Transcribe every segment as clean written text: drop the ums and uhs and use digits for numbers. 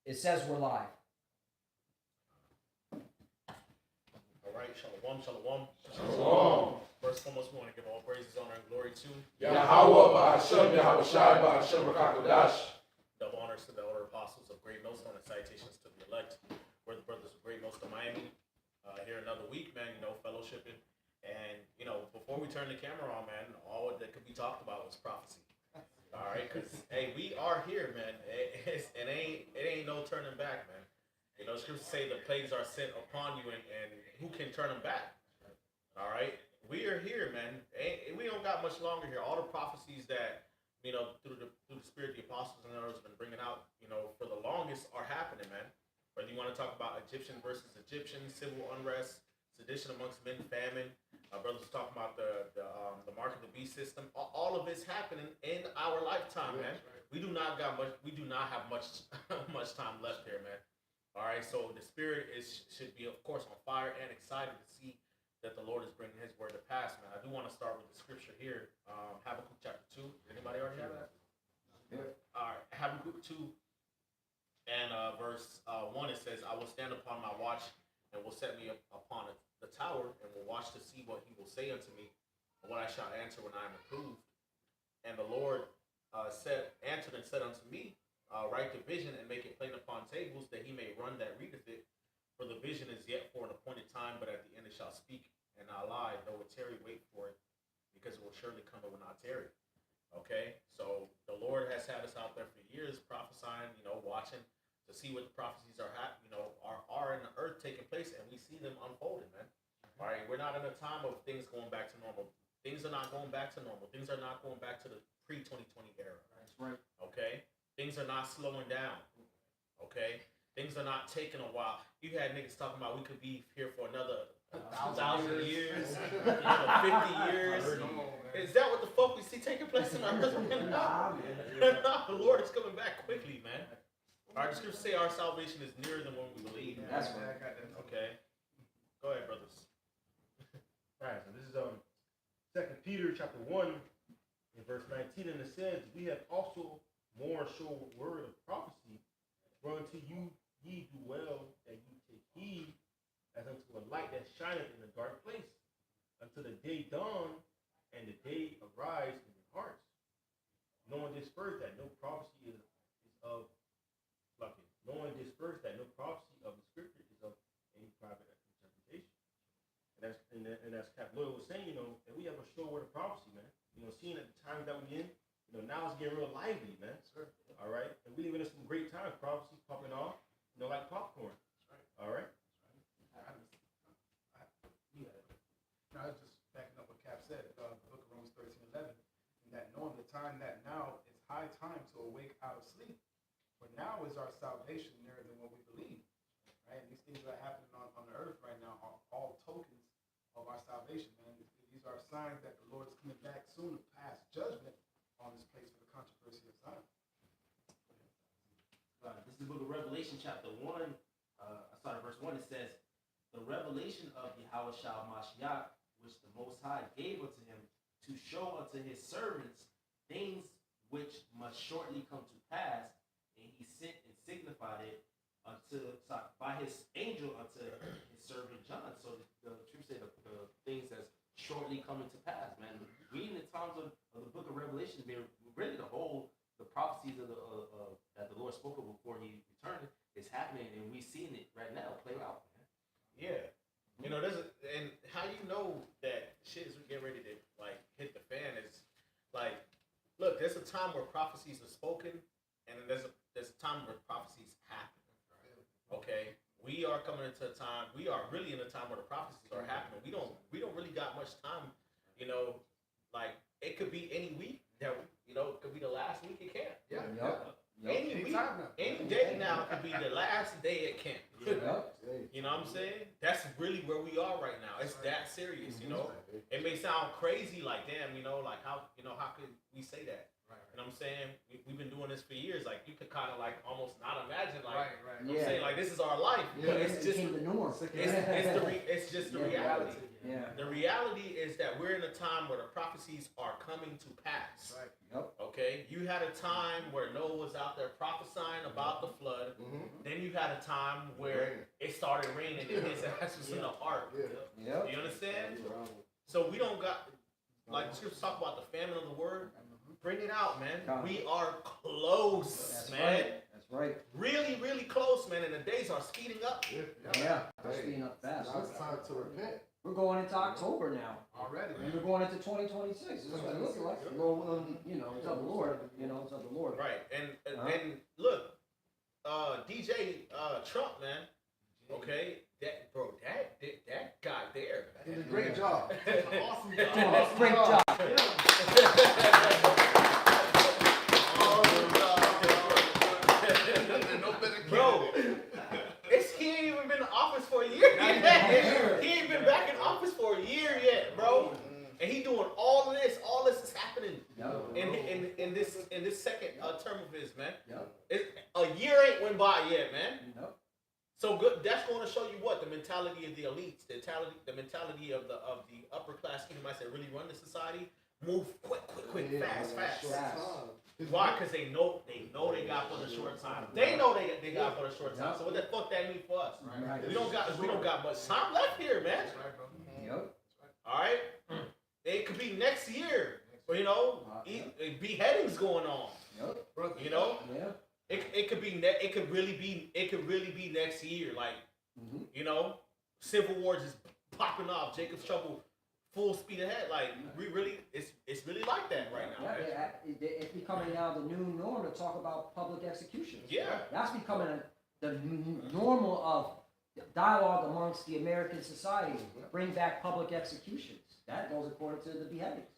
It says we're live. All right, shalom, shalom. Shalom. First and foremost, we want to give all praises, honor, and glory to Yahweh, Ba'ashem, Yahweh Shai, Ba'ashem, Rakakodash. double honors to the elder apostles of Great Millstone and salutations to the elect. We're the brothers of Great Millstone, Miami. Here another week, man, fellowshipping. And, before we turn the camera on, man, all that could be talked about was prophecy. All right, because, hey, we are here, man. It ain't no turning back, man. Scriptures say the plagues are sent upon you, and who can turn them back? All right, we are here, man. We don't got much longer here. All the prophecies that through the Spirit, the apostles and others have been bringing out, for the longest are happening, man. Whether you want to talk about Egyptian versus Egyptian, civil unrest, sedition amongst men, famine. Our brothers talking about the mark of the beast system. All of it's happening in our lifetime, man. We do not have much much time left here, man. All right, so the Spirit should be, of course, on fire and excited to see that the Lord is bringing His word to pass, man. I do want to start with the scripture here, Habakkuk chapter 2. Anybody already have that? Yeah. All right, Habakkuk 2 and verse 1, it says, I will stand upon my watch and will set me upon the tower and will watch to see what He will say unto me and what I shall answer when I am approved. And the Lord answered and said unto me, write the vision and make it plain upon tables, that he may run that readeth it. For the vision is yet for an appointed time, but at the end it shall speak and not lie. Though it tarry, wait for it, because it will surely come, it will not tarry. Okay, so the Lord has had us out there for years, prophesying, watching to see what the prophecies are in the earth taking place, and we see them unfolding, man. All right, we're not in a time of things going back to normal. Things are not going back to normal. Things are not going back to the pre-2020 era. That's right. Okay, things are not slowing down. Okay, things are not taking a while. You had niggas talking about we could be here for another 1,000 years, 50 years. Is that what the fuck we see taking place in our earth right now? The Lord is coming back quickly, man. Our scriptures say our salvation is nearer than what we believe. That's right. Okay. Go ahead, brothers. All right, so this is 2 Peter chapter 1, in verse 19, and it says, we have also more sure word of prophecy, for unto you ye do well that you take heed as unto a light that shineth in a dark place, until the day dawn and the day arise in your hearts. Knowing this first, that no prophecy is of lucky. Knowing this first, that no prophecy of the scripture is of any private interpretation. And as Cap Lloyd was saying, that we have a sure word of prophecy, man. Seeing at the times that we're in, now it's getting real lively, man. Sure. All right, and we live in some great times. Prophecy popping off, like popcorn. Right. All right. I was just backing up what Cap said, the book of Romans 13:11, and that knowing the time that now it's high time to awake out of sleep, for now is our salvation nearer than what we believe. Right, and these things that are happening on the earth right now are all tokens of our salvation, man. These are signs that the Lord is coming back soon to pass judgment on this place for the controversy of Zion. This is the book of Revelation, chapter 1. I started verse 1. It says, the revelation of Yahweh Shal Mashiach, which the Most High gave unto him, to show unto his servants things which must shortly come to pass, and he sent and signified it by his angel unto his servant John. So the truth say the things that's shortly coming to pass, man. Reading the times of the book of Revelation, really the prophecies of that the Lord spoke of before he returned is happening, and we're seeing it right now play out, man. Yeah. And how you know that shit is getting ready to hit the fan is look, there's a time where prophecies are spoken, and then there's a time where prophecies happen. Okay, we are coming into a time. We are really in a time where the prophecies are happening. We don't really got much time. It could be any week that it could be the last week it can. Yeah. Yep. Any week, any day now could be the last day it can. Yep. You know what I'm saying? That's really where we are right now. It's that serious. It may sound crazy, damn, how could we say that? Right. You know what I'm saying? We've been doing this for years. You could kind of almost not imagine Right. You know what I'm saying, this is our life. Yeah, But it's just the norm. it's just the reality. Yeah. The reality is that we're in a time where the prophecies are coming to pass. Right. Yep. Okay, you had a time where Noah was out there prophesying about the flood. had a time where it started raining and his ass was in the ark. Yep. You understand? So we don't got, like the scriptures talk about the famine of the word. Bring it out, man. We are close, That's man. right. That's right. Really, really close, man. And the days are speeding up. Yeah. They're speeding up fast. Now it's time to repent. We're going into October now. Already. And we're going into 2026. This is what it looks like. Well, you know, it's of the Lord. You know, it's of the Lord. Right. And look, DJ Trump, man. Okay, that guy there. He did a great job. Awesome Oh, job. great job. Bro, he ain't even been in office for a year yet. He ain't been back in office for a year yet, bro. And he doing all of this. All this is happening in this second term of his, man. A year ain't went by yet, man. So good. That's going to show you what the mentality of the elites, the mentality of the upper class Edomites that really run the society. Move quick, fast. Why? Because they know they got for the short time. They know they got for the short time. So what the fuck that mean for us? Right. We don't got much time left here, man. Yep. All right. It could be next year. But, you know, beheadings going on. Yep. You know. Yeah. It could be it could really be next year. Like, you know, civil war just popping off. Jacob's Trouble. Full speed ahead, like we really, it's really like that right now. It's becoming now the new norm to talk about public executions. Yeah, that's becoming the normal of dialogue amongst the American society. Bring back public executions. That goes according to the beheadings.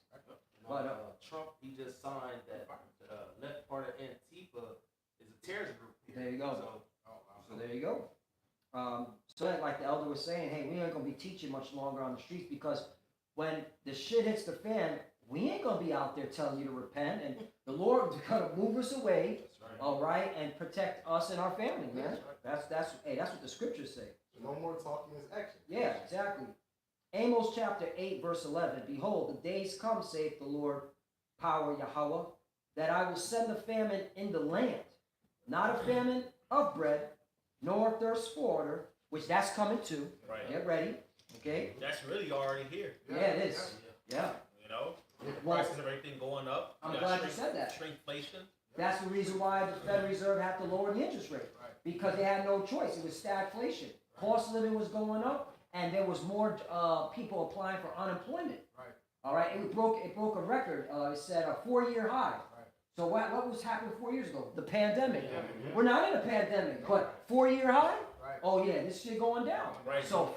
But Trump, he just signed that the left part of Antifa is a terrorist group. There you go. So there you go. So like the elder was saying, hey, we ain't gonna be teaching much longer on the streets because when the shit hits the fan, we ain't gonna be out there telling you to repent, and the Lord is gonna move us away, all right, and protect us and our family, man. That's what the scriptures say. No more talking is action. Yeah, exactly. Amos chapter 8, verse 11. Behold, the days come, saith the Lord, power Yahweh, that I will send a famine in the land, not a famine of bread, nor thirst for water, which that's coming too. Right. Get ready. Okay. That's really already here. Yeah, it is. Yeah. You know, Well, prices of everything going up. I'm glad you said that. Shrinkflation. That's the reason why the Federal Reserve had to lower the interest rate. Because they had no choice. It was stagflation. Cost of living was going up, and there was more people applying for unemployment. All right. It broke a record. It said a 4-year high. So what was happening 4 years ago? The pandemic. We're not in a pandemic, but 4-year high? Oh yeah, this shit going down. Right. So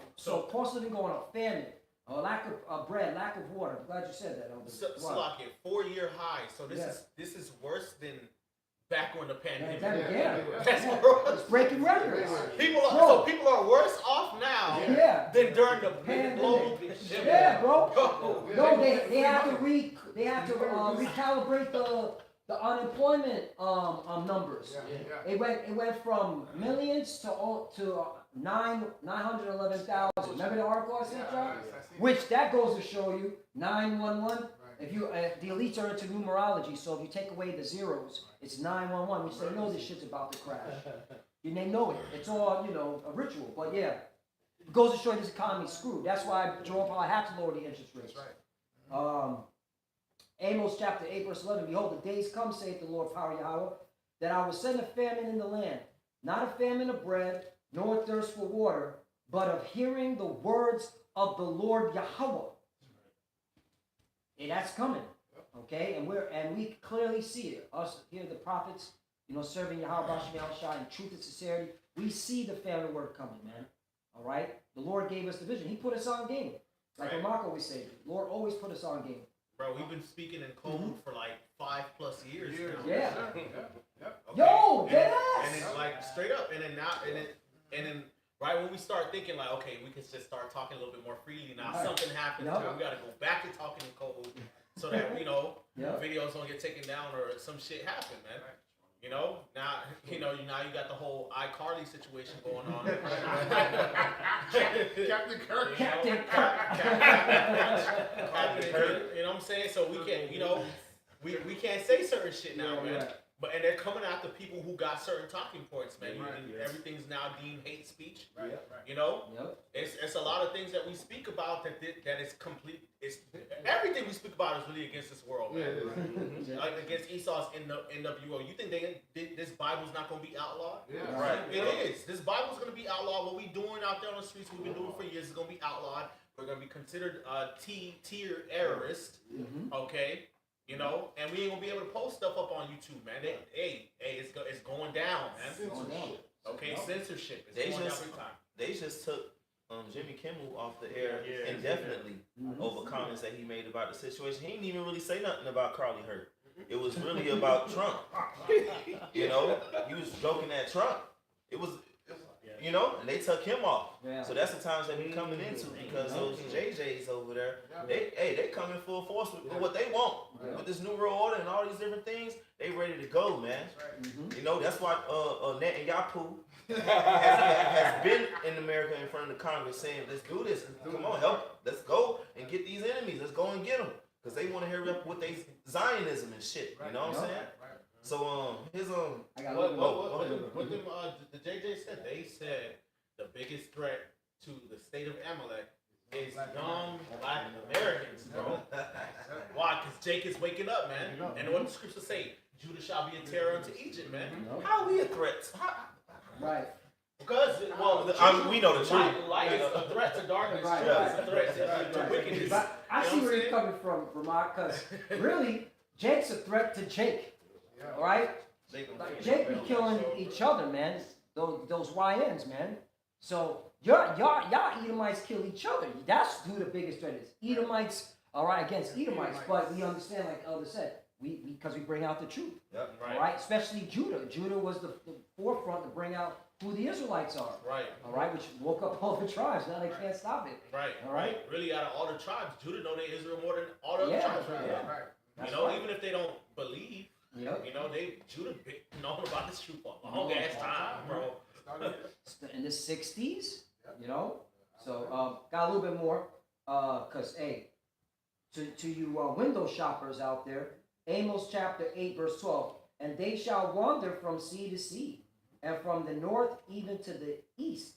cost of living going up, famine, lack of bread, lack of water. I'm glad you said that. Slocket, 4-year high. So this is worse than back when the pandemic. Yeah. That's gross. It's breaking records. People are worse off now than during the global pandemic. Yeah, bro. No, they have to recalibrate the unemployment numbers. It went from millions to 911,000. Remember the article I sent y'all? Which that goes to show you 911. If the elites are into numerology, so if you take away the zeros, it's 911. Which they know this shit's about to crash. And they know it. It's all a ritual. But yeah, it goes to show you this economy's screwed. That's why Jerome Powell had to lower the interest rates. Amos chapter 8, verse 11. Behold, the days come, saith the Lord, power Yahweh, that I will send a famine in the land, not a famine of bread, nor thirst for water, but of hearing the words of the Lord Yahweh. And that's coming. Okay? And we clearly see it. Us here, the prophets, serving Yahweh Bashim in truth and sincerity. We see the famine word coming, man. All right? The Lord gave us the vision. He put us on game. Like Mark always says, the Lord always put us on game. Bro, we've been speaking in code for like 5+ years now. Yeah. Okay. Yo, dead ass. And then like straight up, and then right when we start thinking like, okay, we can just start talking a little bit more freely now. Something happens. We gotta go back to talking in code so that videos don't get taken down or some shit happen, man. Now you got the whole iCarly situation going on. Captain Kirk. Captain Kirk. You know what I'm saying? So we can't, we can't say certain shit now, man. and they're coming after people who got certain talking points, man. Right, And yes. everything's now deemed hate speech. Right, Yep. right. You know, Yep. it's a lot of things that we speak about that is complete. It's everything we speak about is really against this world, man. Yeah. Like against Esau's NWO. You think this Bible's not going to be outlawed? Yeah. Right. It is. This Bible's going to be outlawed. What we doing out there on the streets, we've been doing for years, is going to be outlawed. We're going to be considered tier terrorist. Mhm. Okay. You know, and we ain't gonna be able to post stuff up on YouTube, man. It's going down, man. Censorship. Okay, censorship. It's They going just- down big time. They just took Jimmy Kimmel off the air Yeah, indefinitely over comments that he made about the situation. He didn't even really say nothing about Carly Hurt. It was really about Trump. You know, he was joking at Trump. It was, you know, and they took him off. Yeah. So that's the times that we coming into because those JJs over there, they coming full force with what they want. Yeah. With this New World Order and all these different things, they ready to go, man. Mhm. You know, that's why Netanyahu has been in America in front of the Congress saying, let's do this. Come on, help. Let's go and get these enemies. Let's go and get them. Because they want to hurry up with their Zionism and shit. You know what I'm saying? So, his, I got a What little the JJ said? They said the biggest threat to the state of Amalek is young black Americans, bro. Why? Because Jake is waking up, man. And what the scriptures say, Judah shall be a terror unto Egypt, man. how are we a threat? Right. Because, well, We know the truth. light is a threat to darkness. Right, Truth right, is a threat to wickedness. But I see where you're coming from, Vermont, because really, Jake's a threat to Jake. All right? Like, Jake be killing each other, man. Those YNs, man. So y'all Edomites kill each other. That's who the biggest threat is. Edomites, all right, against Edomites. But we understand, like Elder said, because we bring out the truth. Yep. Right. All right, especially Judah. Judah was the forefront to bring out who the Israelites are. Right. All right, which woke up all the tribes. Now they can't stop it. Right. All right. Really, out of all the tribes, Judah know they Israel more than all the other Yeah, tribes. yeah. You know, even if they don't believe, Yep. you know, Judah been known about this truth for a long ass time, bro. In the 60s, you know. So got a little bit more, cause hey, to you window shoppers out there, Amos chapter 8 verse 12, and they shall wander from sea to sea, and from the north even to the east.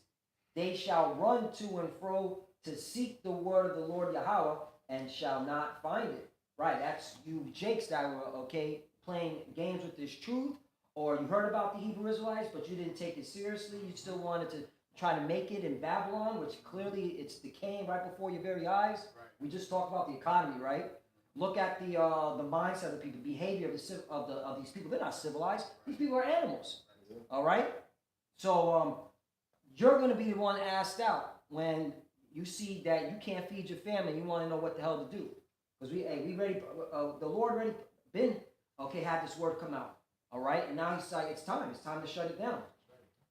They shall run to and fro to seek the word of the Lord Yahweh, and shall not find it. Right, that's you Jakes that were playing games with this truth, or you heard about the Hebrew Israelites, but you didn't take it seriously. You still wanted to try to make it in Babylon, which clearly it's decaying right before your very eyes. Right. We just talked about the economy, right? Look at the mindset of the people, behavior of these people. They're not civilized. These people are animals. All right. So you're going to be the one asked out when you see that you can't feed your family. You want to know what the hell to do, because we ready. The Lord already been had this word come out. All right, and now he's like, it's time to shut it down.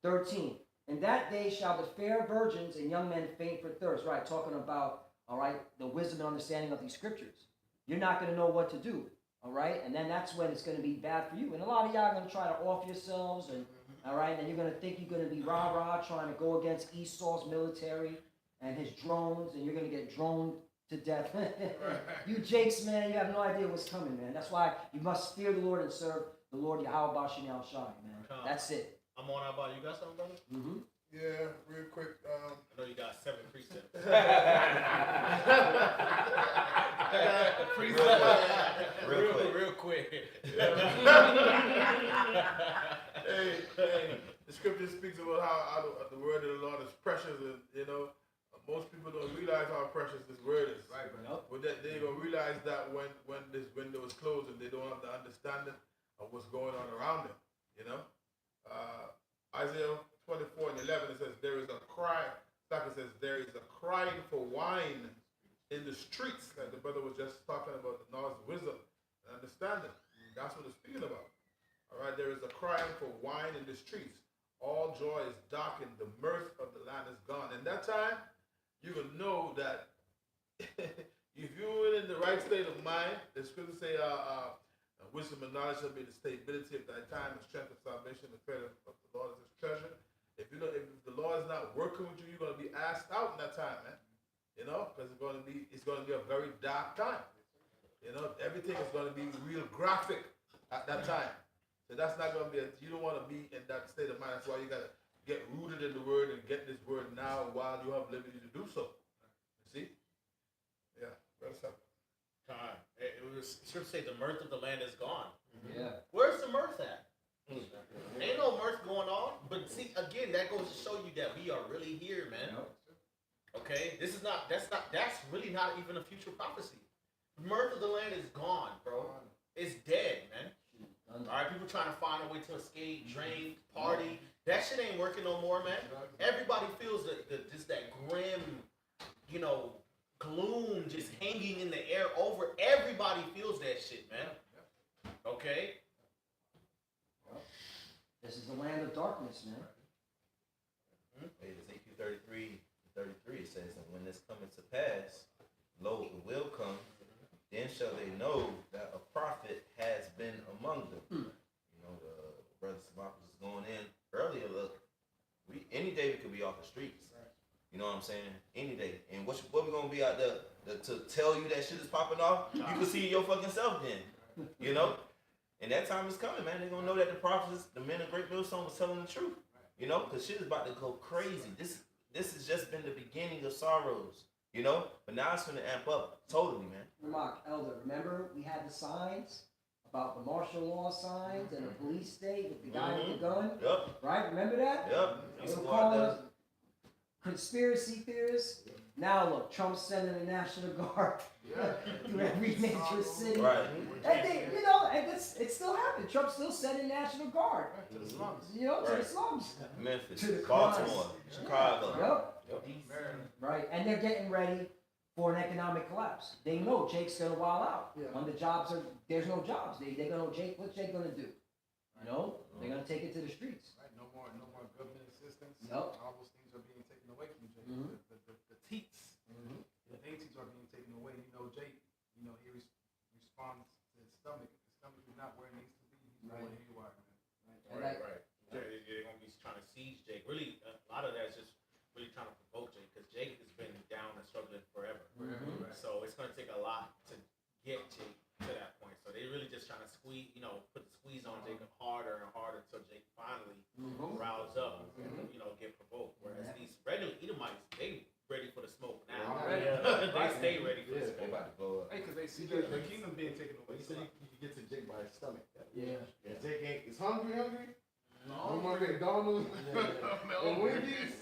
13. In that day shall the fair virgins and young men faint for thirst. Right, talking about, all right, the wisdom and understanding of these scriptures. You're not going to know what to do. All right, and then that's when it's going to be bad for you. And a lot of y'all are going to try to off yourselves, and all right, and you're going to think you're going to be rah-rah trying to go against Esau's military and his drones, and you're going to get droned to death. You Jakes, man, you have no idea what's coming, man. That's why you must fear the Lord and serve the Lord Yahweh Bashem Yahweh Shai, man. That's it. I'm on out about you. Got something, brother? Mm-hmm. Yeah, real quick. I know you got 7 precepts. Real quick. Hey, the scripture speaks about how the word of the Lord is precious, and most people don't realize how precious this word is. Right, But they're gonna realize that when this window is closed and they don't have the understanding of what's going on around them. Isaiah 24:11 it says there is a cry. Like it says there is a crying for wine in the streets. Like the brother was just talking about the knowledge, wisdom, and understanding. That's what it's speaking about. All right, there is a crying for wine in the streets. All joy is darkened. The mirth of the land is gone. In that time, you will know that if you're in the right state of mind, the scriptures say, wisdom and knowledge shall be the stability of thy time, the strength of salvation, the fear of the Lord is his treasure. If the Lord is not working with you, you're going to be asked out in that time, man. Because it's going to be a very dark time. Everything is going to be real graphic at that time. So that's not going to be, you don't want to be in that state of mind. That's why you got to get rooted in the word and get this word now while you have liberty to do so. You see? Yeah, Brother Samuel. God, it was scripture say the mirth of the land is gone. Yeah. Where's the mirth at? Ain't no mirth going on. But see, again, that goes to show you that we are really here, man. Okay? That's really not even a future prophecy. The mirth of the land is gone, bro. It's dead, man. All right, people trying to find a way to escape, drink, party. That shit ain't working no more, man. Everybody feels just that grim, gloom just hanging in the air over. Everybody feels that shit, man. Okay? This is the land of darkness, man. Wait, Ezekiel 33, it says, and when this cometh to pass, lo, it will come, then shall they know that a prophet has been among them. Brother Samaki was going in earlier. Look, any day we could be off the streets. You know what I'm saying? Any day. And what we gonna be out there to tell you that shit is popping off? You can see your fucking self then. And that time is coming, man. They're gonna know that the prophets, the men of Great Millstone, was telling the truth. Because shit is about to go crazy. This has just been the beginning of sorrows. But now it's gonna amp up totally, man. Mark, Elder, remember we had the signs about the martial law signs and the police state with the guy with the gun? Yep. Right? Remember that? Yep. They were calling us conspiracy theorists. Now look, Trump's sending the National Guard through every major city. Right. And it's still happening. Trump's still sending National Guard. To the slums. To the slums. Memphis, To the Baltimore, crime. Chicago. Yep. Right. And they're getting ready for an economic collapse. They know Jake's gonna wild out. When the jobs there's no jobs. They're gonna what's Jake gonna do? They're gonna take it to the streets. Right. No more government assistance. Yep. All those things are being taken away from Jake. The teats, the dainties are being taken away. Jake, he responds to his stomach. If his stomach is not where it needs to be, he's going haywire, man. Right. They're going to be trying to siege Jake. Really, a lot of that is just really trying to provoke Jake because Jake has been down and struggling forever. So it's going to take a lot to get Jake to that point. So they're really just trying to put the squeeze on Jake harder and harder until Jake finally riles up and, get provoked. Whereas these regular Edomites, they ready for the smoke now. They stay ready for the They smoke. about to blow up. Hey, because they see the kingdom being taken away. You said you can get to Jake by his stomach. Yeah. If Jake ain't hungry. No. We want McDonald's and Wendy's.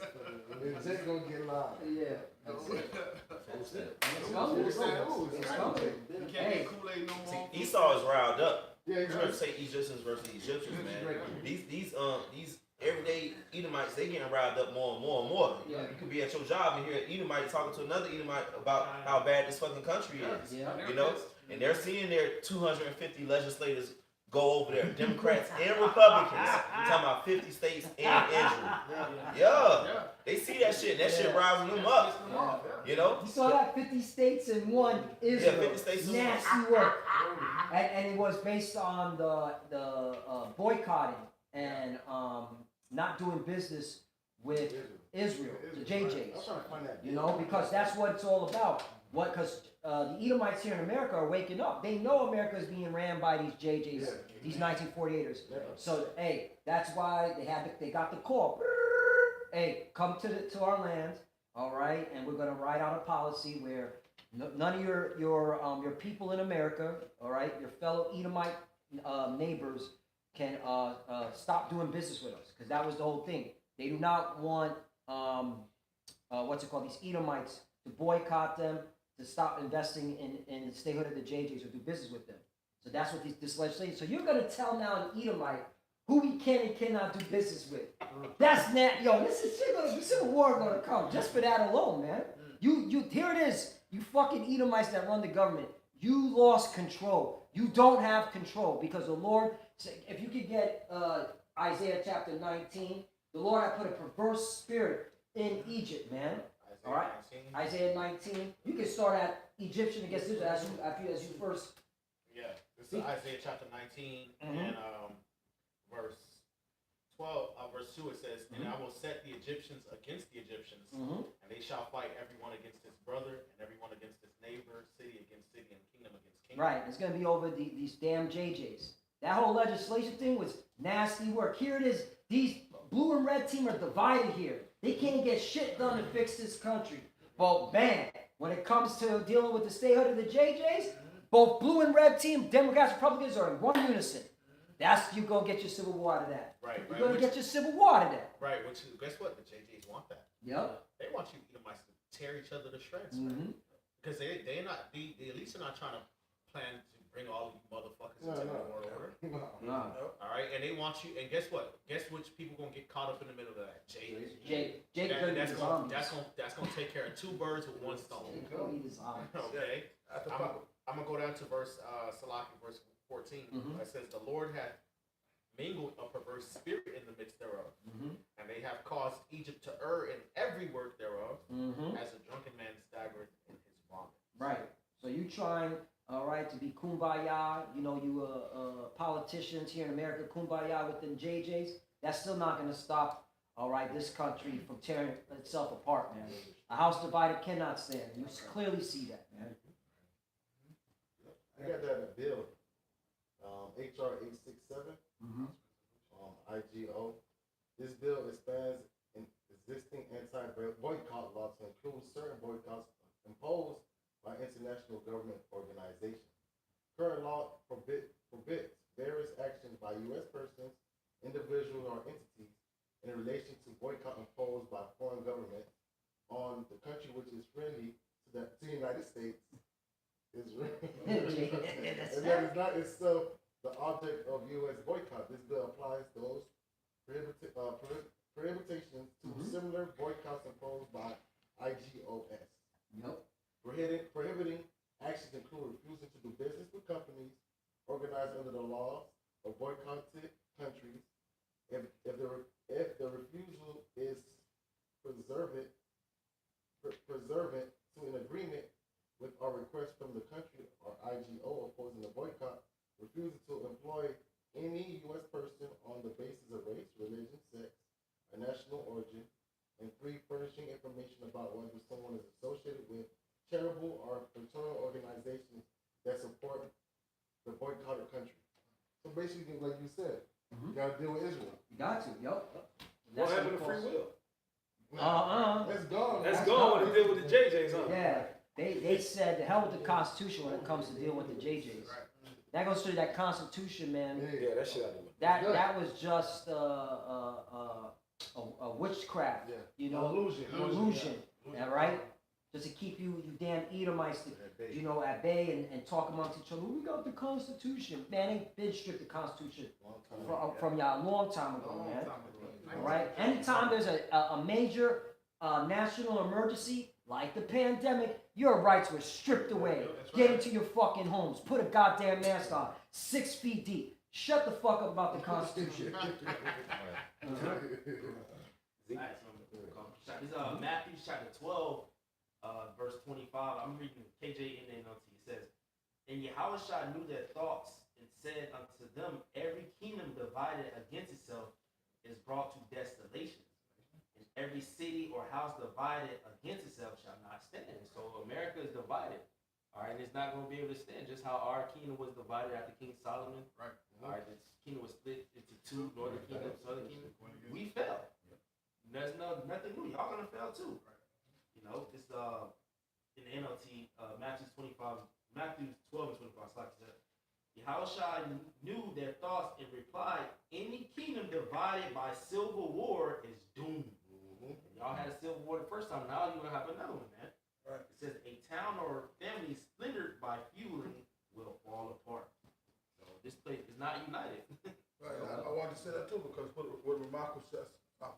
Then Jake gonna get live. Yeah. That's it. It's coming. It's coming. You can't get Kool-Aid no more. See, Esau is riled up. Yeah, he's Trying right. to say Egyptians versus Egyptians, man. These everyday Edomites, they getting riled up more and more and more. Yeah. You could be at your job and hear an Edomite talking to another Edomite about how bad this fucking country is. Yeah. And they're seeing their 250 legislators go over there, Democrats and Republicans. We're talking about 50 states and Israel. Yeah. They see that shit, and that shit riling them up. You saw that 50 states and one Israel. Yeah, 50 states and one. Nasty work. And it was based on the boycotting and not doing business with Israel, the I'm JJs. trying to find that. Because that's what it's all about. Because the Edomites here in America are waking up. They know America is being ran by these JJs, these 1948ers. Yeah. So hey, that's why they got the call. Hey, come to our land, all right, and we're gonna write out a policy where none of your people in America, all right, your fellow Edomite neighbors can stop doing business with us, because that was the whole thing. They do not want these Edomites to boycott them, to stop investing in the statehood of the JJs or do business with them. So that's what this legislation. So you're gonna tell now an Edomite who we can and cannot do business with. That's this is civil war gonna come just for that alone, man. You here it is. You fucking Edomites that run the government. You lost control. You don't have control because the Lord. If you could get Isaiah chapter 19, the Lord had put a perverse spirit in Egypt, man. All right, Isaiah 19. You can start at Egyptian against Israel as you first. Yeah, this is Isaiah chapter 19 and verse 12, verse 2. It says, "And I will set the Egyptians against the Egyptians, and they shall fight everyone against his brother, and everyone against his neighbor, city against city, and kingdom against kingdom." Right, it's going to be over these damn JJs. That whole legislation thing was nasty work. Here it is. These blue and red team are divided here. They can't get shit done to fix this country. But bam, when it comes to dealing with the statehood of the JJs, both blue and red team, Democrats, Republicans are in one unison. That's you gonna get your civil war out of that. Right. You're gonna get your civil war out of that. Right. Which guess what? The JJs want that. Yep. They want you Edomites to tear each other to shreds, Mm-hmm. man. Because they at least are not trying to plan to bring all you motherfuckers into the world order. No. All right, and they want you. And guess what? Guess which people gonna get caught up in the middle of that? Jake That's gonna gonna take care of two birds with one stone. Okay. I'm gonna go down to verse verse 14. Mhm. It says the Lord hath mingled a perverse spirit in the midst thereof, and they have caused Egypt to err in every work thereof, as a drunken man staggereth in his vomit. Right. So you trying, all right, to be kumbaya, you know, you politicians here in America, kumbaya with them JJs, that's still not going to stop, all right, this country from tearing itself apart, man. A house divided cannot stand. You clearly see that, man. I got that in a bill. HR 867, IGO. This bill expands an existing anti-boycott law to include certain boycotts imposed by international government organizations. Current law forbids various actions by U.S. persons, individuals, or entities in relation to boycott imposed by foreign governments on the country which is friendly to the United States. Israel. And that is not itself the object of U.S. boycott. This bill applies those prohibitions to similar boycotts imposed by IGOS. Yep. Prohibiting actions include refusing to do business with companies organized under the laws of boycotted countries. If the refusal is pursuant to an agreement with a request from the country or IGO opposing the boycott, refusing to employ any U.S. person on the basis of race, religion, sex, or national origin, and 3, furnishing information about whether someone is associated with charitable or fraternal organizations that support the boycotted country. So basically, like you said, you got to deal with Israel. You got to, yep. What happened to free will? That's gone. That's gone when they deal with the JJs, huh? Yeah. They said the hell with the Constitution when it comes to dealing with the JJs. That goes through that Constitution, man. Yeah, that shit I do. That was just a witchcraft, you know, illusion, all right? Just to keep you damn Edomites, you know, at bay and talk amongst each other. We got the Constitution, man. Ain't been strict the Constitution from y'all a long time ago, man. All right. Anytime there's a major national emergency like the pandemic, your rights were stripped away. Get into your fucking homes. Put a goddamn mask on. 6 feet deep. Shut the fuck up about the Constitution. This is Matthew chapter 12, verse 25. I'm reading KJN NLT. It says, and Yahushua knew their thoughts and said unto them, every kingdom divided against itself is brought to desolation. And every city or house divided against itself shall not stand. So America is divided. All right, and it's not going to be able to stand. Just how our kingdom was divided after King Solomon. Right. All right, this kingdom was split into 2, northern kingdom, southern kingdom. We fell. There's nothing new. Y'all gonna fail too. You know, it's in the NLT, Matthew 12 and 25. Like I said, Yahushua knew their thoughts and replied, any kingdom divided by civil war is doomed. Y'all had a civil war the first time. Now you're gonna have another one, man. Right. It says a town or family splintered by feuding will fall apart. So this place is not united. Right. I wanted to say that too because what Marcus just was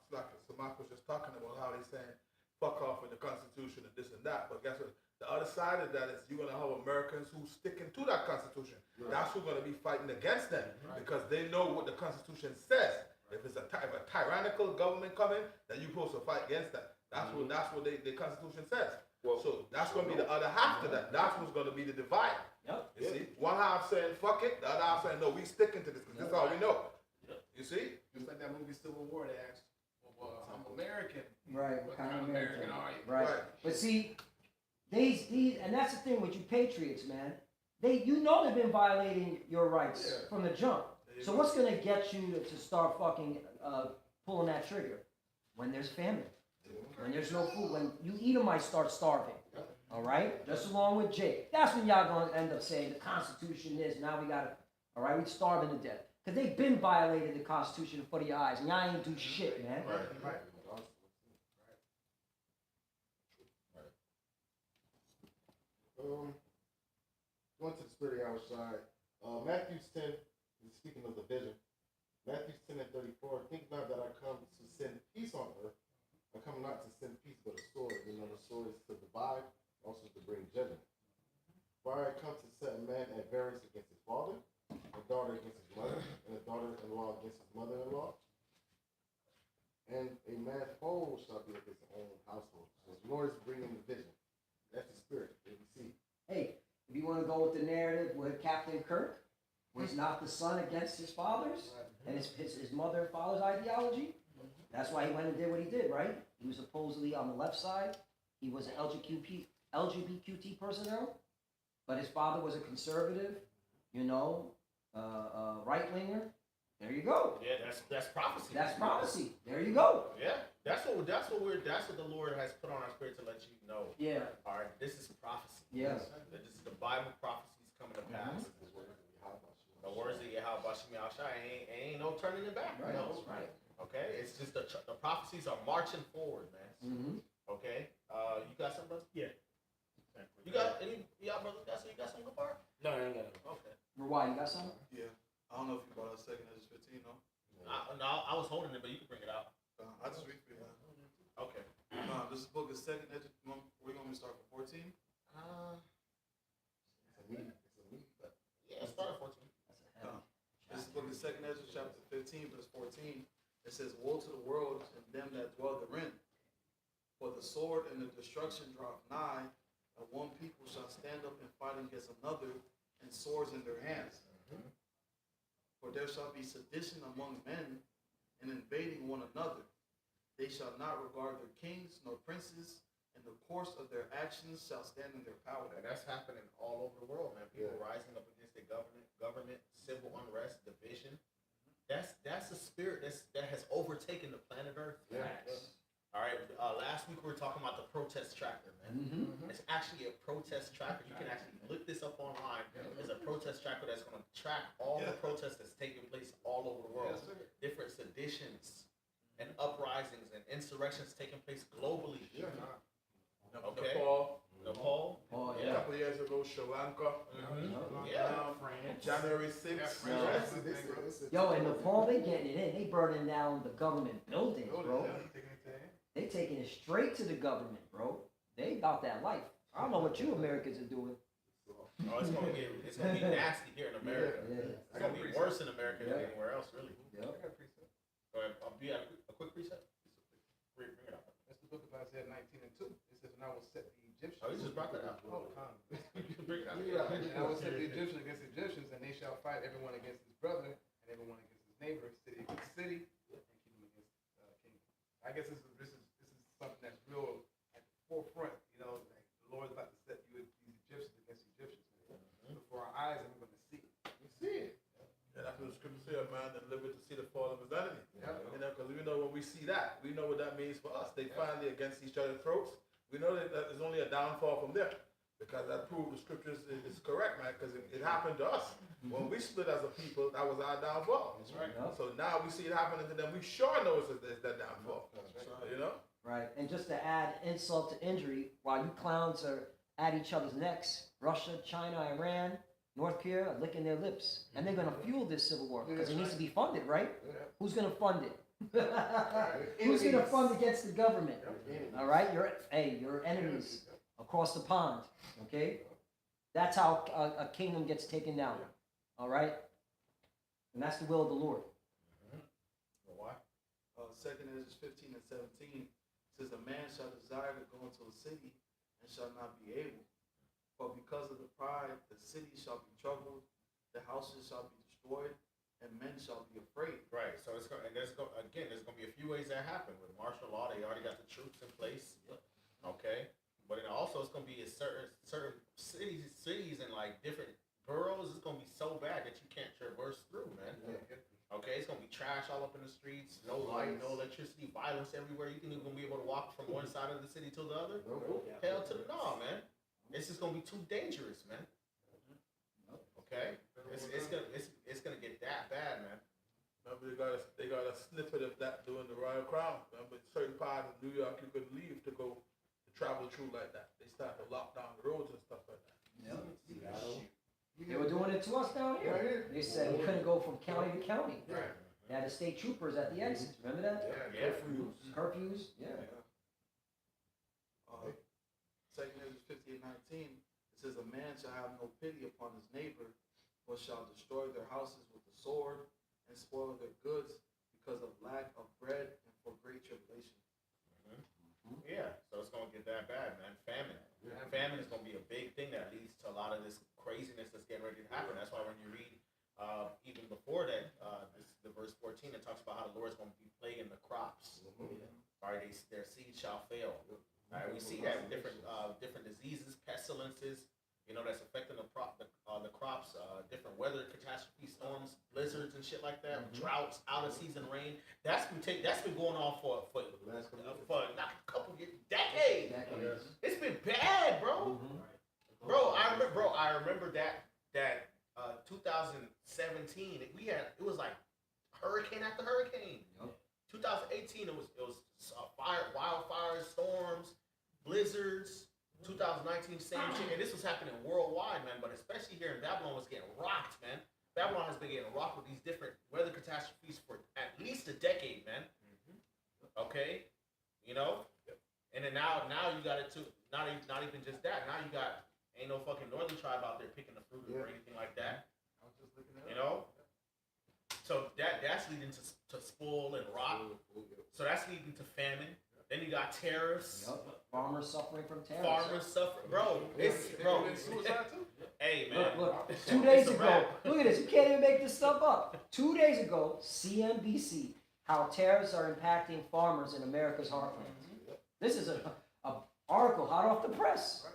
just talking about how they saying fuck off with the Constitution and this and that. But guess what? The other side of that is you're gonna have Americans who sticking to that Constitution. Right. That's who's gonna be fighting against them because they know what the Constitution says. If it's a tyrannical government coming, then you're supposed to fight against that. That's what the Constitution says. Well, so that's going to be the other half to that. That's what's going to be the divide. Yep. You see, one half saying fuck it, the other half saying no, we sticking to this because this is all we know. Yep. You see, just like that movie Civil War. They asked, "Well, I'm American." Right. What kind of American are you? Right. But see, these, and that's the thing with you patriots, man. you know they've been violating your rights Yeah. from the jump. So what's gonna get you to start fucking pulling that trigger? When there's famine, when there's no food, when you Edomites start starving. All right, just along with Jake. That's when y'all gonna end up saying the Constitution is now we gotta. All right, we starving to death because they've been violated the Constitution in front of your eyes, and y'all ain't do shit, man. Right. Going to the spirit hour side. Matthew 10 is speaking of the vision. Matthew 10 and 34. Think not that I come to send peace on earth. I come not to send peace, but a sword. You know, the sword is to divide, also to bring judgment. For I come to set a man at variance against his father, a daughter against his mother, and a daughter-in-law against his mother-in-law. And a man's foe shall be of his own household. So the Lord is bringing the vision. That's the spirit that we see. Hey, if you want to go with the narrative with Captain Kirk, was not the son against his father's and his mother and father's ideology? That's why he went and did what he did, right? He was supposedly on the left side. He was an LGBTQT personnel, but his father was a conservative, you know, right-winger. There you go. Yeah, that's prophecy. That's prophecy. There you go. Yeah, that's what the Lord has put on our spirit to let you know. Yeah. All right, this is prophecy. Yes. This is the Bible prophecies coming to pass. The words of Yahweh Bashim Yahshai ain't no turning it back. Right. No. That's right. Okay, it's just the prophecies are marching forward, man. Mm-hmm. Okay, you got something, brother? Yeah. You got any y'all brothers? You got something, Gabar? No, I ain't got it. Okay. Why, you got something? Yeah. I don't know if you brought out 2 Ezra 15, no? No, I was holding it, but you can bring it out. I just read for you. Okay. This book is 2 Ezra. Where you want me to start from 14? Yeah, start at 14. This book is 2 Ezra chapter 15, verse 14. It says, "Woe to the world and them that dwell therein. For the sword and the destruction draw nigh, and one people shall stand up and fight against another, and swords in their hands. For there shall be sedition among men, and invading one another. They shall not regard their kings nor princes, and the course of their actions shall stand in their power." And that's happening all over the world, man. People rising up against the government, civil unrest, division. That's the spirit that has overtaken the planet Earth. Yes. All right. Last week we were talking about the protest tracker, man. Mm-hmm. It's actually a protest tracker. You can actually look this up online. It's a protest tracker that's going to track all the protests that's taking place all over the world. Different seditions and uprisings and insurrections taking place globally. Okay. Nepal. Oh, A yeah. couple of years ago, Sri Lanka. Yeah. January 6th. Yo, in Nepal, they getting it in. They burning down the government buildings, bro. They taking it straight to the government, bro. They about that life. I don't know what you Americans are doing. Oh, it's gonna be nasty here in America. Yeah. It's gonna be worse in America than anywhere else, really. Yep. Go ahead. You have a quick preset? Bring it up. That's the book of Isaiah 19 and 2. It says, "And I will set the Egyptians." Oh, you just brought that up. Oh, calm. Bring it up. "And I will set the Egyptians against the Egyptians, and they shall fight everyone against his brother, and everyone against his neighbor, city against city, and kingdom against kingdom." I guess this is something that's real at the forefront. You know, like the Lord's about to set these Egyptians against Egyptians. Before our eyes, and we're going to see it. You see it. Yeah, that's what the scripture says, man, that liveth to see the fall of his enemy. You know, because we know when we see that, we know what that means for us. They finally against each other's throats. We know that there's only a downfall from there. Because that proves the scriptures is correct, man, because it happened to us. When we split as a people, that was our downfall. That's right. So now we see it happening to them. We sure know it's that downfall. You know? Right. And just to add insult to injury, while you clowns are at each other's necks, Russia, China, Iran, North Korea are licking their lips. And they're going to fuel this civil war because it needs to be funded, right? Who's going to fund it? Who's going to fund against the government? All right? Your enemies across the pond, okay? That's how a kingdom gets taken down, all right? And that's the will of the Lord. Why? 2 Ezra 15 and 17 says, "A man shall desire to go into a city and shall not be able. For because of the pride, the city shall be troubled, the houses shall be destroyed, and men shall be afraid." Right. So there's going to be a few ways that happen. With martial law, they already got the troops in place. Okay. But then also it's going to be a certain cities and like different trash all up in the streets, no light, no electricity, violence everywhere. You think you're gonna be able to walk from one side of the city to the other? Hell to the no, man. This is gonna be too dangerous, man. Okay, it's gonna get that bad, man. Remember, they got a snippet of that during the Royal Crown. Remember, certain parts of New York you couldn't leave to go to travel through like that. They started to lock down the roads and stuff like that. They were doing it to us down here. They said we couldn't go from county to county. Right. They had the state troopers at the exits. Remember that? Yeah. Curfews. Yeah. Second Ezra 58:19, it says, a man shall have no pity upon his neighbor, but shall destroy their houses with the sword and spoil their goods because of lack of bread and for great tribulation. Yeah, so it's gonna get that bad, man. Famine. Famine is gonna be a big thing that leads to a lot of this craziness that's getting ready to happen. That's why when you read even before that, the verse 14, it talks about how the Lord's gonna be plaguing the crops. Right, their seed shall fail. Right, we see that with different diseases, pestilences, that's affecting the crops, different weather catastrophes, storms, blizzards, and shit like that, droughts, out of season rain. That's been going on for not a couple years, decades. It's been bad, bro. I remember that 2017. It was like hurricane after hurricane. 2018, it was wildfires, storms, blizzards. 2019, same shit, and this was happening worldwide, man. But especially here in Babylon, was getting rocked, man. Babylon has been getting rocked with these different weather catastrophes for at least a decade, man. Okay, and then now you got it too. Not even just that. Now you got ain't no fucking northern tribe out there picking the fruit or anything like that. I was just looking at it. So that's leading to spoil and rot. So that's leading to famine. Then you got tariffs. Farmers suffering from tariffs. Farmers suffering, bro. Suicide too? Hey, man. Look. 2 days ago, look at this. You can't even make this stuff up. 2 days ago, CNBC, how tariffs are impacting farmers in America's heartland. This is an article hot off the press.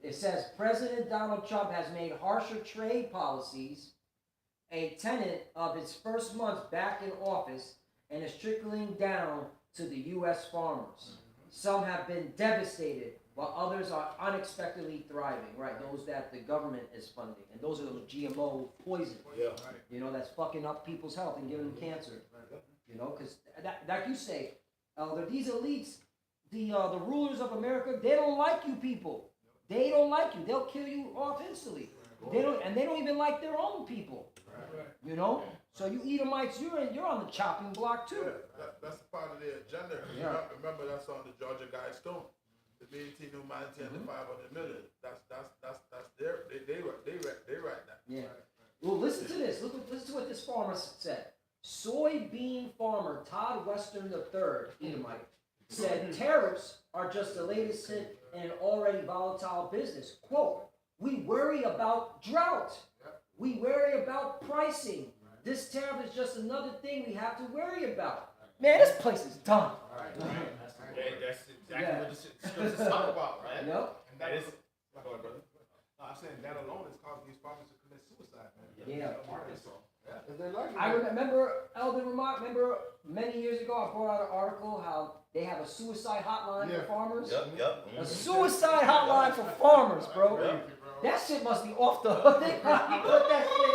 It says President Donald Trump has made harsher trade policies a tenet of his first months back in office and is trickling down to the U.S. farmers. Some have been devastated, while others are unexpectedly thriving, right? Those that the government is funding. And those are the GMO poison, that's fucking up people's health and giving them cancer. Because like you say, these elites, the rulers of America, they don't like you people. They don't like you. They'll kill you off instantly. They don't even like their own people. So you Edomites, you're on the chopping block too. Yeah, that's part of their agenda. Remember that's on the Georgia Guidestone. The 18 humanity and the 500 million. That's they write that. Yeah. Well, listen to this. Listen to what this farmer said. Soybean farmer Todd Western III, Edomite, said tariffs are just the latest in an already volatile business. Quote, we worry about drought. We worry about pricing. This tariff is just another thing we have to worry about. Man, this place is done. That's exactly what the scriptures talk about, right? Yep. And that is, Go ahead, brother. no, I'm saying that alone is causing these farmers to commit suicide, man. Yeah. I remember, Elder Vermont, many years ago I brought out an article how they have a suicide hotline for farmers. Yep. A suicide hotline for farmers, bro. That shit must be off the hook. They probably put that shit,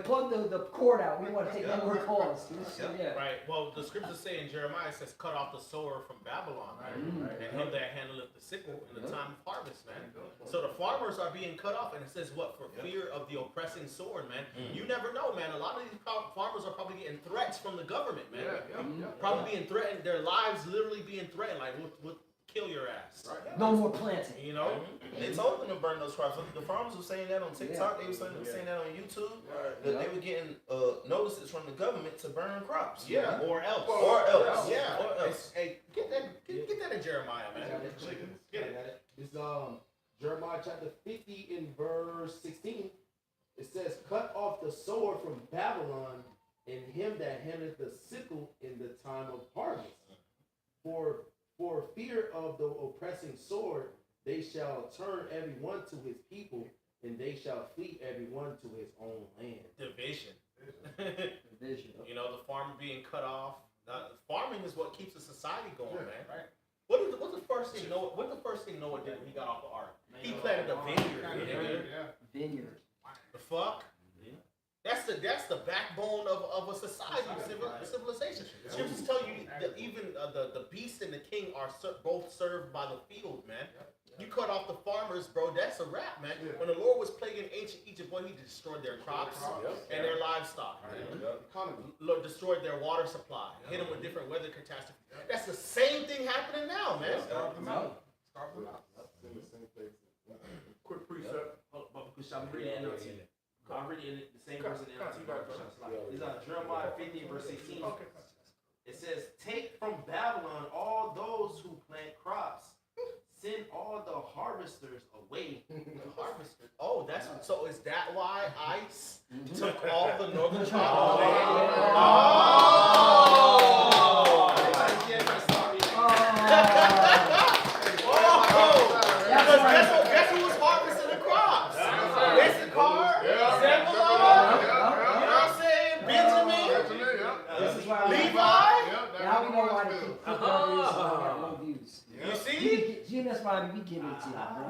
plug the cord out. We want to take no more calls. Yeah. Right. Well, the scriptures say in Jeremiah, it says, cut off the sower from Babylon, right? And him that handleth the sickle in the time of harvest, man. So the farmers are being cut off, and it says what? For fear of the oppressing sword, man. You never know, man. A lot of these farmers are probably getting threats from the government, man. Probably being threatened, their lives literally being threatened, like, we'll kill your ass. No more planting. They told them to burn those crops. The farmers were saying that on TikTok. They were saying that on YouTube. That they were getting notices from the government to burn crops. Yeah, or else. Yeah. Or else. Hey, get that in Jeremiah, man. Get it. It's Jeremiah chapter 50 in verse 16. It says, cut off the sword from Babylon and him that handleth the sickle in the time of harvest. For fear of the oppressing sword, they shall turn every one to his people, and they shall flee every one to his own land. Division. Division. You know, the farmer being cut off. Farming is what keeps a society going, man. Right. What's the first thing Noah? What the first thing Noah did when he got off the ark? He planted a vineyard. Nigga. Vineyard. The fuck? That's the backbone of a society, civilization. Scriptures tell you that even the beast and the king are both served by the field, man. You cut off the farmers, bro, that's a wrap, man. When the Lord was plaguing ancient Egypt, boy, he destroyed their crops and their livestock. Lord destroyed their water supply, hit them with different weather catastrophes. That's the same thing happening now, man. Quick precept. I'm reading NLT. I'm reading the same verse in NLT. These are Jeremiah 50, verse 16. It says, take from Babylon all those who plant crops. Send all the harvesters away. The harvesters? Oh, so is that why ICE took all the northern tribes away? Guess who was harvesting the crops? Issachar, Zebulon, you know what I'm saying? Benjamin, This is why Levi. now we know why they keep putting out low views. You see? GMS Miami, we give it to you, bro.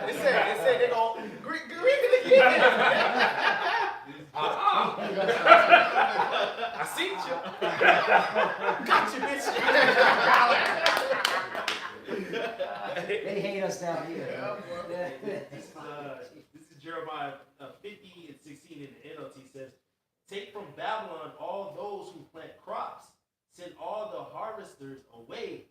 It said they gon' Greek again. I see you. Got you, bitch. They hate us down here. This is Jeremiah 50 and 16 in the NLT says, take from Babylon all those who plant crops. Send all the harvesters away.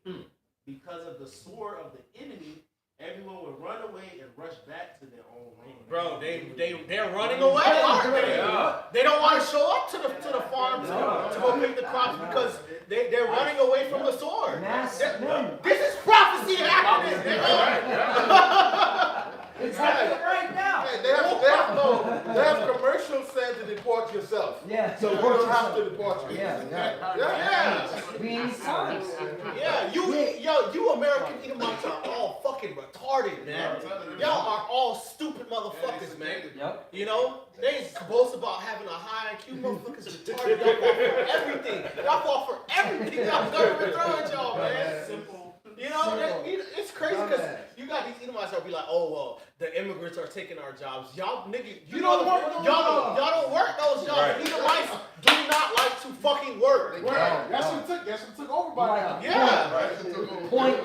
Because of the sword of the enemy, everyone will run away and rush back to their own land. Bro, they're running away, aren't they? They don't want to show up to the farm to go pick the crops because they're running away from the sword. This is prophecy happening. It's happening right now. They have commercials saying to deport yourself. Yeah. So we don't have to deport you. Yeah. We need times. Yeah, you American Edomites are all fucking retarded, man. Y'all are all stupid motherfuckers, man. Yep. You know, they boast about having a high IQ, motherfuckers retarded. Y'all fall for everything. Y'all fall for everything y'all government throw at y'all, man. Simple. You know, it's crazy because you got these Edomites that'll be like, oh, well, the immigrants are taking our jobs. Y'all, nigga, y'all don't work those jobs. Right. Edomites do not like to fucking work. That's what took over by now. Yeah. Point.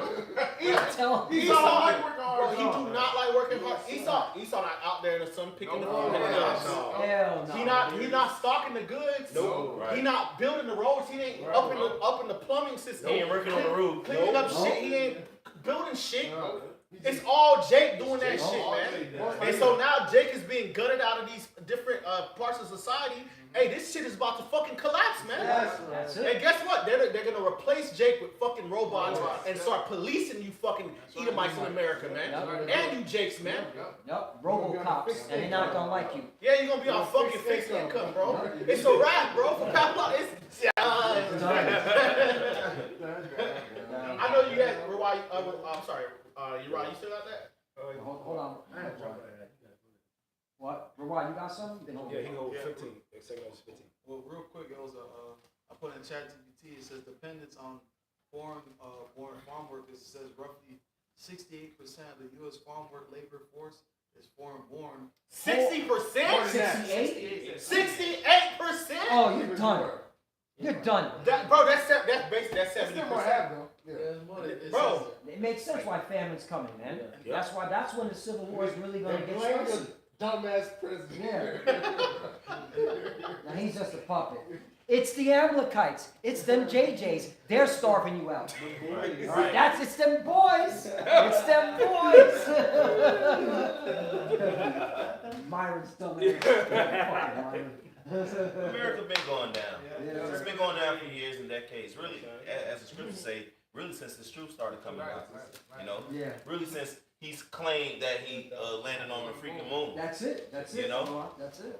Esau He do not like working hard. Esau not out there in the sun picking the food. Hell no. He not stocking the goods. Nope. He not building the roads. He ain't up in the plumbing system. He ain't working on the roof. Cleaning up shit. He ain't building shit. It's all Jake doing that shit, man. And so now Jake is being gutted out of these different parts of society. Hey, this shit is about to fucking collapse, man. That's it. And guess what? They're gonna replace Jake with fucking robots and start policing you fucking Edomites in America, man. And you Jakes, man. Yep. Robocops, and they're not gonna like you. Yeah, you're gonna be on fucking fixed income, bro. It's a wrap, bro. For Babylon, I know you had. I'm sorry. Uriah, you still got that? Hold on. What? Rawad, you got something? Yeah, he go 15. Second verse 15. Well, real quick, it was I put in ChatGPT. It says dependence on foreign farm workers. It says roughly 68% of the U.S. farm work labor force is foreign born. 60%? 68? 68%? Oh, you're done. You're done. Bro, that's basically that's 70%. Bro, it makes sense why famine's coming, man. That's when the Civil War is really gonna get started. Dumbass president. Yeah. Now he's just a puppet. It's the Amalekites. It's them JJs. They're starving you out. All right, it's them boys. It's them boys. Myron's dumb. America been going down. It's been going down for years and decades. Really, as the scriptures say, really since this truth started coming out. You know? Yeah. Really since he's claimed that he landed on the freaking moon. That's it. You know? That's it.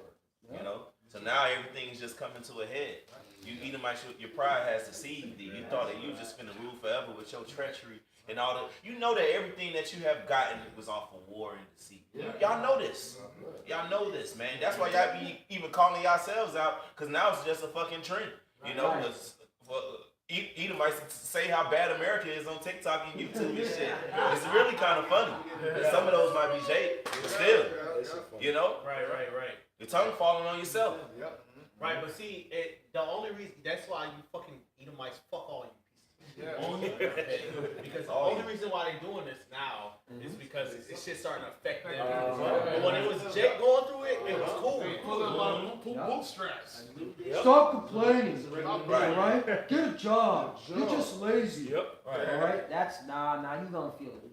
You know? So now everything's just coming to a head. You Edomites, your pride has deceived thee. You thought that you just finna rule forever with your treachery and all that. You know that everything that you have gotten was off of war and deceit. Y'all know this. Y'all know this, man. That's why y'all be even calling yourselves out, because now it's just a fucking trend. You know, Edomites say how bad America is on TikTok and YouTube and shit. It's really kind of funny. Some of those might be shade, but still, you know? Right. Your tongue falling on yourself. Right, but see, the only reason, that's why you fucking Edomites, fuck all you pieces. Because the only reason why they're doing this now is because this shit's starting to affect them. But when it was Jake going through it, it was cool. Bootstraps. Stop complaining. All right? Get a job. You're just lazy. All right? That's, nah, you gonna feel it.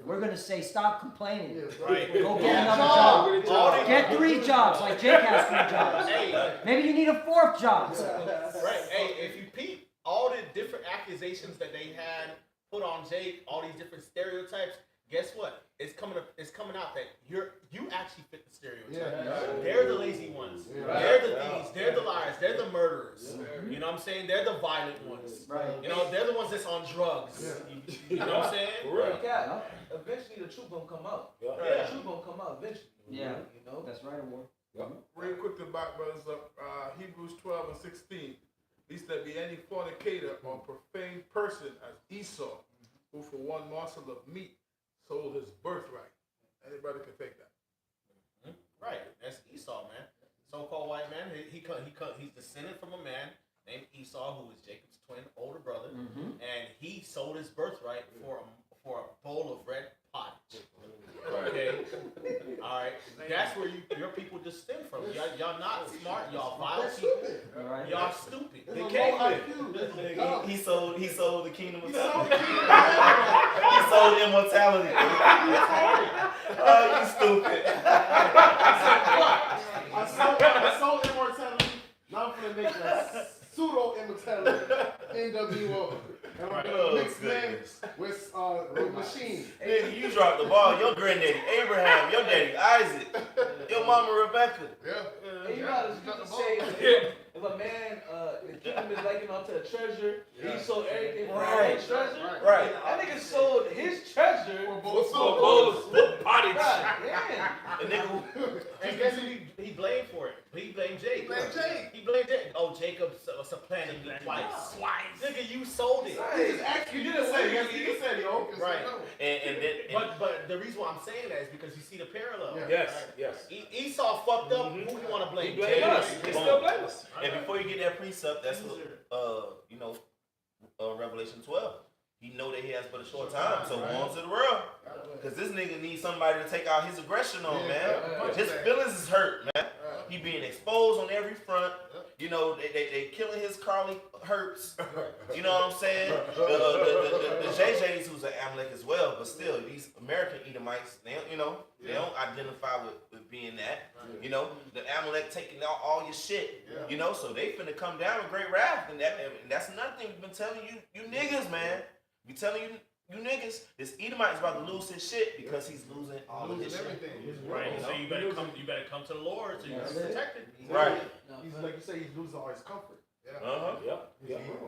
We're gonna say stop complaining. Right. Go get another job. Get 3 jobs, like Jake has 3 jobs. Maybe you need a 4th job. Right. Hey, if you peep all the different accusations that they had put on Jake, all these different stereotypes, guess what? It's coming out that you actually fit the stereotype. They're the lazy ones. They're the thieves. They're the liars. They're the murderers. You know what I'm saying? They're the violent ones. You know, they're the ones that's on drugs. You know what I'm saying? Yeah. Eventually the truth gonna come out. The truth gonna come out eventually. Yeah. You know? That's right, Award. Real quick to back brothers up, Hebrews 12 and 16. Least there be any fornicator or profane person as Esau, who for one morsel of meat sold his birthright. Anybody can take that. Right. That's Esau, man. So-called white man. He's descended from a man named Esau, who is Jacob's twin older brother, and he sold his birthright for a bowl of red pottage. Okay. All right. That's where your people just stem from. Y'all not smart. Y'all violent people. Y'all stupid. He sold the kingdom of God. He sold immortality. Oh, you stupid. I sold immortality. Now I'm gonna make that pseudo immortality. NWO. And I'm gonna mix that with machine. Hey, you dropped the ball. Your granddaddy Abraham, your daddy Isaac, your mama Rebecca. And you know, it's good to say if a man, the kingdom is likened unto a treasure, he sold everything for his treasure. Right. That nigga sold his treasure for bowls of pottage. And nigga, And guess who he blamed for it? He blamed Jake. He blamed Jake. Oh, Jacob supplanted me twice. Nigga, you sold it. You didn't say yes. You said yo. Right. and then But the reason why I'm saying that is because you see the parallel. Yes. Esau fucked up. Who you want to blame? He blame us. He still blame us. And before you get that precept, that's Revelation 12. He know that he has but a short time, so on to the world. Because this nigga needs somebody to take out his aggression on, man. His feelings is hurt, man. He being exposed on every front. You know, they killing his Carly Hertz. You know what I'm saying? The JJs, who's an Amalek as well, but still, these American Edomites, they don't identify with being that. You know, the Amalek taking out all your shit. You know, so they finna come down with great wrath, and that's another thing we've been telling you niggas, man. We telling you niggas, this Edomite is about to lose his shit because he's losing all of his shit. Right. So you better come to the Lord so you can protect it. Right. He's like you say, he's losing all his comfort.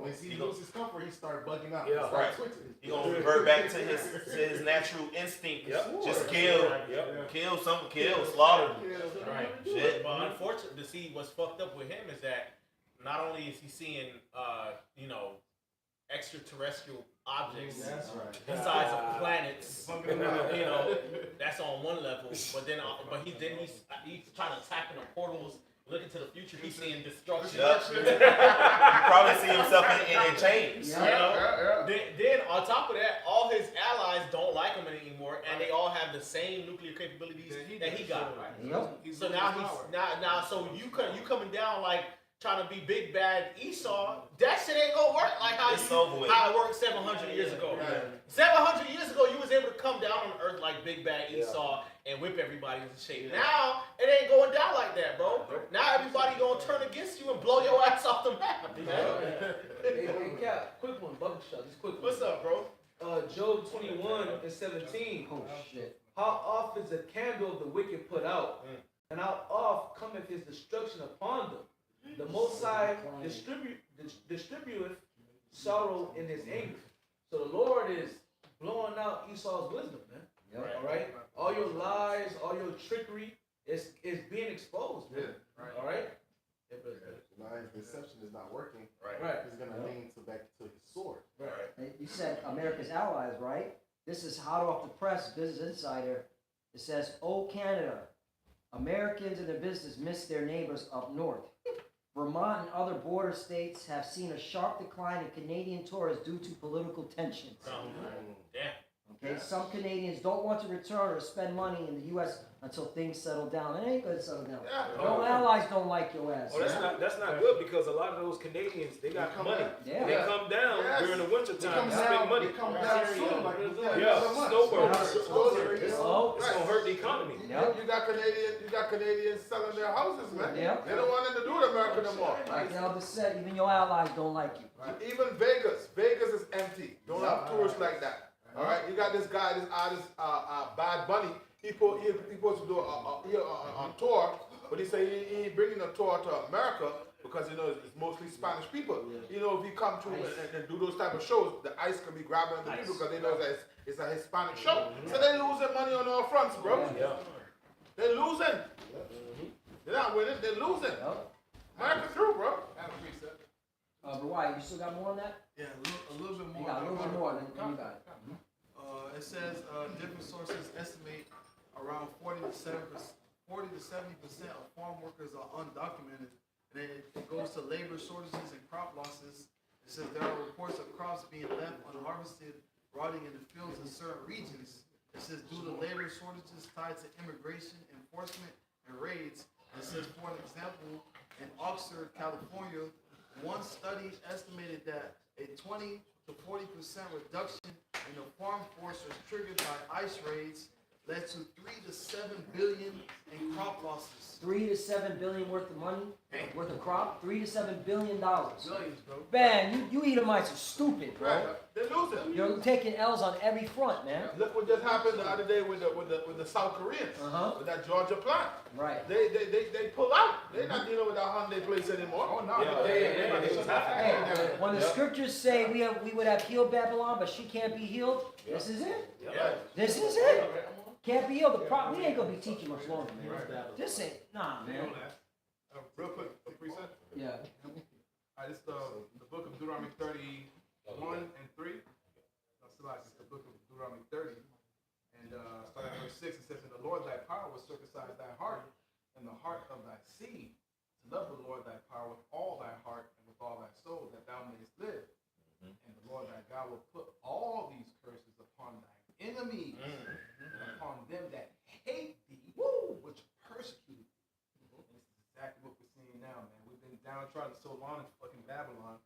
When he loses his comfort, he starts bugging out. Right. He gonna revert back to his natural instinct. Just kill, slaughter. Right. Shit. But unfortunately, to see what's fucked up with him is that not only is he seeing, extraterrestrial objects the size of planets, that's on one level. But he's trying to tap into portals, look into the future. He's seeing destruction. You probably see himself in chains. Then on top of that, all his allies don't like him anymore, and they all have the same nuclear capabilities that he got. So now so you coming down like trying to be big bad Esau, that shit ain't gonna work like how it worked 700 years ago. 700 years ago, you was able to come down on earth like big bad Esau and whip everybody into shape. Now, it ain't going down like that, bro. Now everybody gonna turn against you and blow your ass off the map. Hey, Cap, quick one, Bubba Shot, just quick one. What's up, bro? Job 21 and 17. Oh, shit. How oft is a candle of the wicked put out? and out of cometh his destruction upon them. The Most High distributeth sorrow in his anger. So the Lord is blowing out Esau's wisdom, man. Yep. All right? All your lies, all your trickery is being exposed, man. All right? Now his deception is not working. Right. He's gonna lean to back to his sword. Right. You said America's allies, right? This is hot off the press, Business Insider. It says, "Oh Canada, Americans and their business miss their neighbors up north. Vermont and other border states have seen a sharp decline in Canadian tourists due to political tensions." Damn. Okay, some Canadians don't want to return or spend money in the U.S. until things settle down. It ain't gonna settle down. No allies don't like your ass. Oh, that's not good because a lot of those Canadians, they got money. Yeah. They come down during the winter time to spend money. They come down soon, like Snowbirds. Oh, It's gonna hurt the economy. Yep. You got Canadians selling their houses, man. Yep. They don't want them to do it America no more. Like the elder said, even your allies don't like you. Even Vegas is empty. Don't have tourists like that. All right, you got this guy, this artist, Bad Bunny. He's supposed to do a tour, but he say he ain't bringing a tour to America because it's mostly Spanish people. If you come to and do those type of shows, the ICE can be grabbing the people because they know that it's a Hispanic show. So they losing money on all fronts, bro. They're losing. They're not winning. They're losing. America through, bro. But why? You still got more on that? Yeah, a little bit more. You got a little bit more than you got. It says different sources estimate around 40 to 70% of farm workers are undocumented, and it goes to labor shortages and crop losses. It says there are reports of crops being left unharvested, rotting in the fields in certain regions. It says due to labor shortages tied to immigration, enforcement, and raids. It says, for an example, in Oxford, California, one study estimated that a 20 to 40% reduction in the farm force was triggered by ICE raids, led to 3 to 7 billion in crop losses. 3 to 7 billion worth of money, worth of crop. 3 to 7 billion dollars. Billions, bro. Man, you Edomites are stupid, bro. Right. They're losing. You're taking L's on every front, man. Look what just happened the other day with the South Koreans, with that Georgia plant. Right. They pull out. They're not dealing with that Hyundai place anymore. Oh no. Hey, when the scriptures say we would have healed Babylon, but she can't be healed, this is it. This is it. Can't be healed. We ain't gonna be teaching much longer, man. This ain't, nah, man. Real quick, a preset. Yeah. This is the book of Deuteronomy 31 and 3. It's the book of Deuteronomy 30. And starting at verse 6, it says, "And the Lord thy power will circumcise thy heart and the heart of thy seed, to love the Lord thy power with all thy heart and with all thy soul, that thou mayest live. And the Lord thy God will put all these curses upon thy enemies, and upon them that hate thee, which persecute thee." And this is exactly what we're seeing now, man. We've been downtrodden so long in fucking Babylon,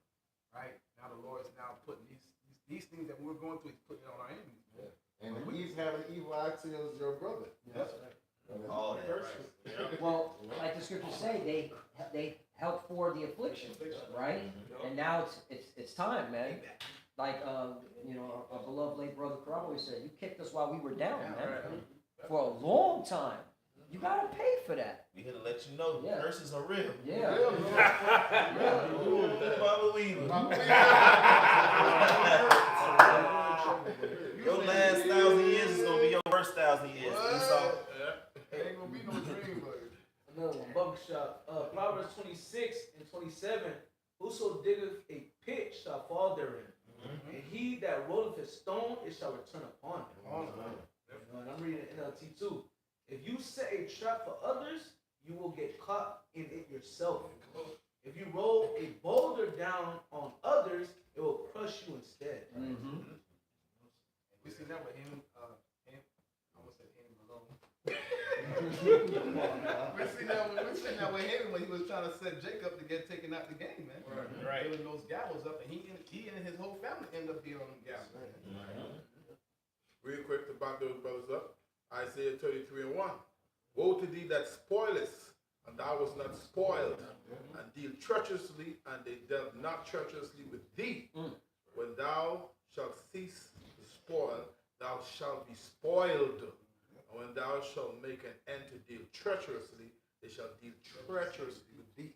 right? Now the Lord is now putting these things that we're going through, he's putting it on our enemies, man. And he's having evil eye to your brother. That's right. All that, right. Well, like the scriptures say, they help for the affliction, right? And now it's time, man. Like our beloved late brother Carabo said, you kicked us while we were down, man. For a long time. You gotta pay for that. We here to let you know the curses are real. Yeah. Your last 1,000 years is gonna be your first 1,000 years. Esau. It ain't gonna be no dream, but Another one, Bubba Shop. Proverbs 26 and 27. Whoso diggeth a pit shall fall therein. And he that rolleth a stone, it shall return upon him. And I'm reading NLT too. If you set a trap for others, you will get caught in it yourself. If you roll a boulder down on others, it will crush you instead. we seen that with him. I almost said him alone. we seen that with him when he was trying to set Jacob to get taken out the game, man. Right. Filling those gallows up, and he and his whole family end up being on them gallows. Real quick to back those brothers up. Isaiah 33 and 1. Woe to thee that spoilest, and thou wast not spoiled, and deal treacherously, and they dealt not treacherously with thee. When thou shalt cease to spoil, thou shalt be spoiled. And when thou shalt make an end to deal treacherously, they shall deal treacherously with thee.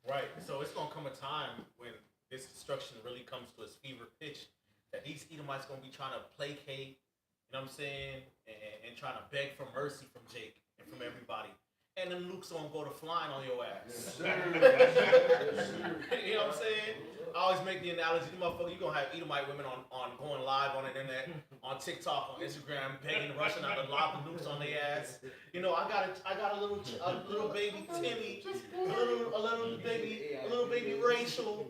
Right. So it's gonna come a time when this destruction really comes to its fever pitch, that these Edomites gonna be trying to placate, you know what I'm saying, and trying to beg for mercy from Jake and from everybody. And then Luke's gonna go to flying on your ass. You know what I'm saying? I always make the analogy, you motherfucker, you gonna have Edomite women on going live on the internet, on TikTok, on Instagram, begging, rushing out to lob the nukes on their ass. You know, I got a little baby Timmy, a little baby Rachel.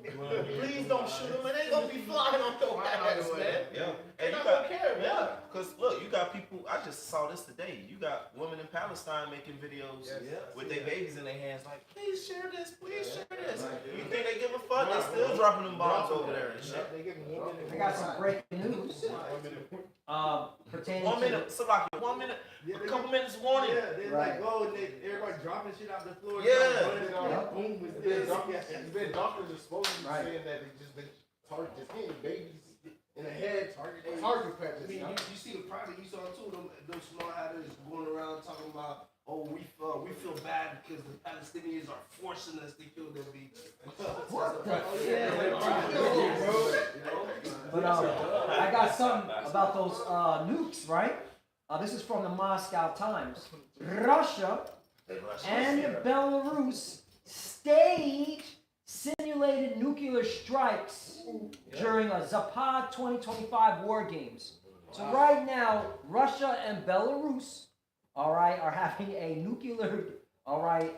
Please don't shoot him, and they gonna be flying on your ass, man. Yeah. They And not you got, gonna care, man. because look, you got people, I just saw this today. You got women in Palestine making videos with their babies in their hands, like, please share this, please share this. You think they give a fuck? They still dropping them bombs over there and shit. I got some breaking news. Pertaining 1 to minute, Salaki, 1 minute, a couple minutes warning. Yeah, they Right. like go and everybody dropping shit out the floor. Yeah. Boom, with There's this. been doctors are supposed to be Right. saying that they just been targeting hitting babies in the head, target practice. I mean, you see the product you saw too. Them small hatters going around talking about, oh, we feel bad because the Palestinians are forcing us to kill their babies. What the Yeah. But I got something about those nukes, right? This is from the Moscow Times. Russia and Belarus stage simulated nuclear strikes during a Zapad 2025 war games. So right now, Russia and Belarus, all right, are having a nuclear, all right,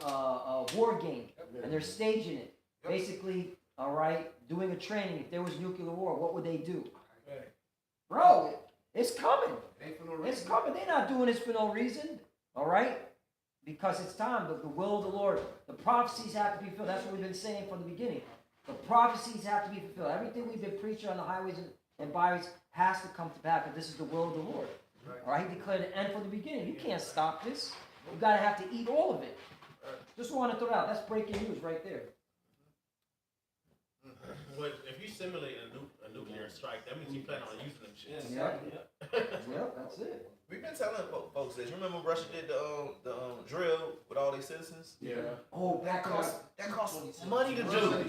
war game, and they're staging it. Basically, all right, doing a training. If there was nuclear war, what would they do? Bro, it's coming. It's coming. They're not doing this for no reason, all right? Because it's time. The will of the Lord, the prophecies have to be fulfilled. That's what we've been saying from the beginning. The prophecies have to be fulfilled. Everything we've been preaching on the highways and byways has to come to pass. But this is the will of the Lord. All right? He declared an end from the beginning. You can't stop this. You got to have to eat all of it. Just want to throw it out. That's breaking news right there. But if you simulate a nuclear strike, that means you plan on using them shit. Yep, that's it. We've been telling folks this. You remember Russia did the drill with all their citizens? Yeah. Oh, That costs money to do. Time.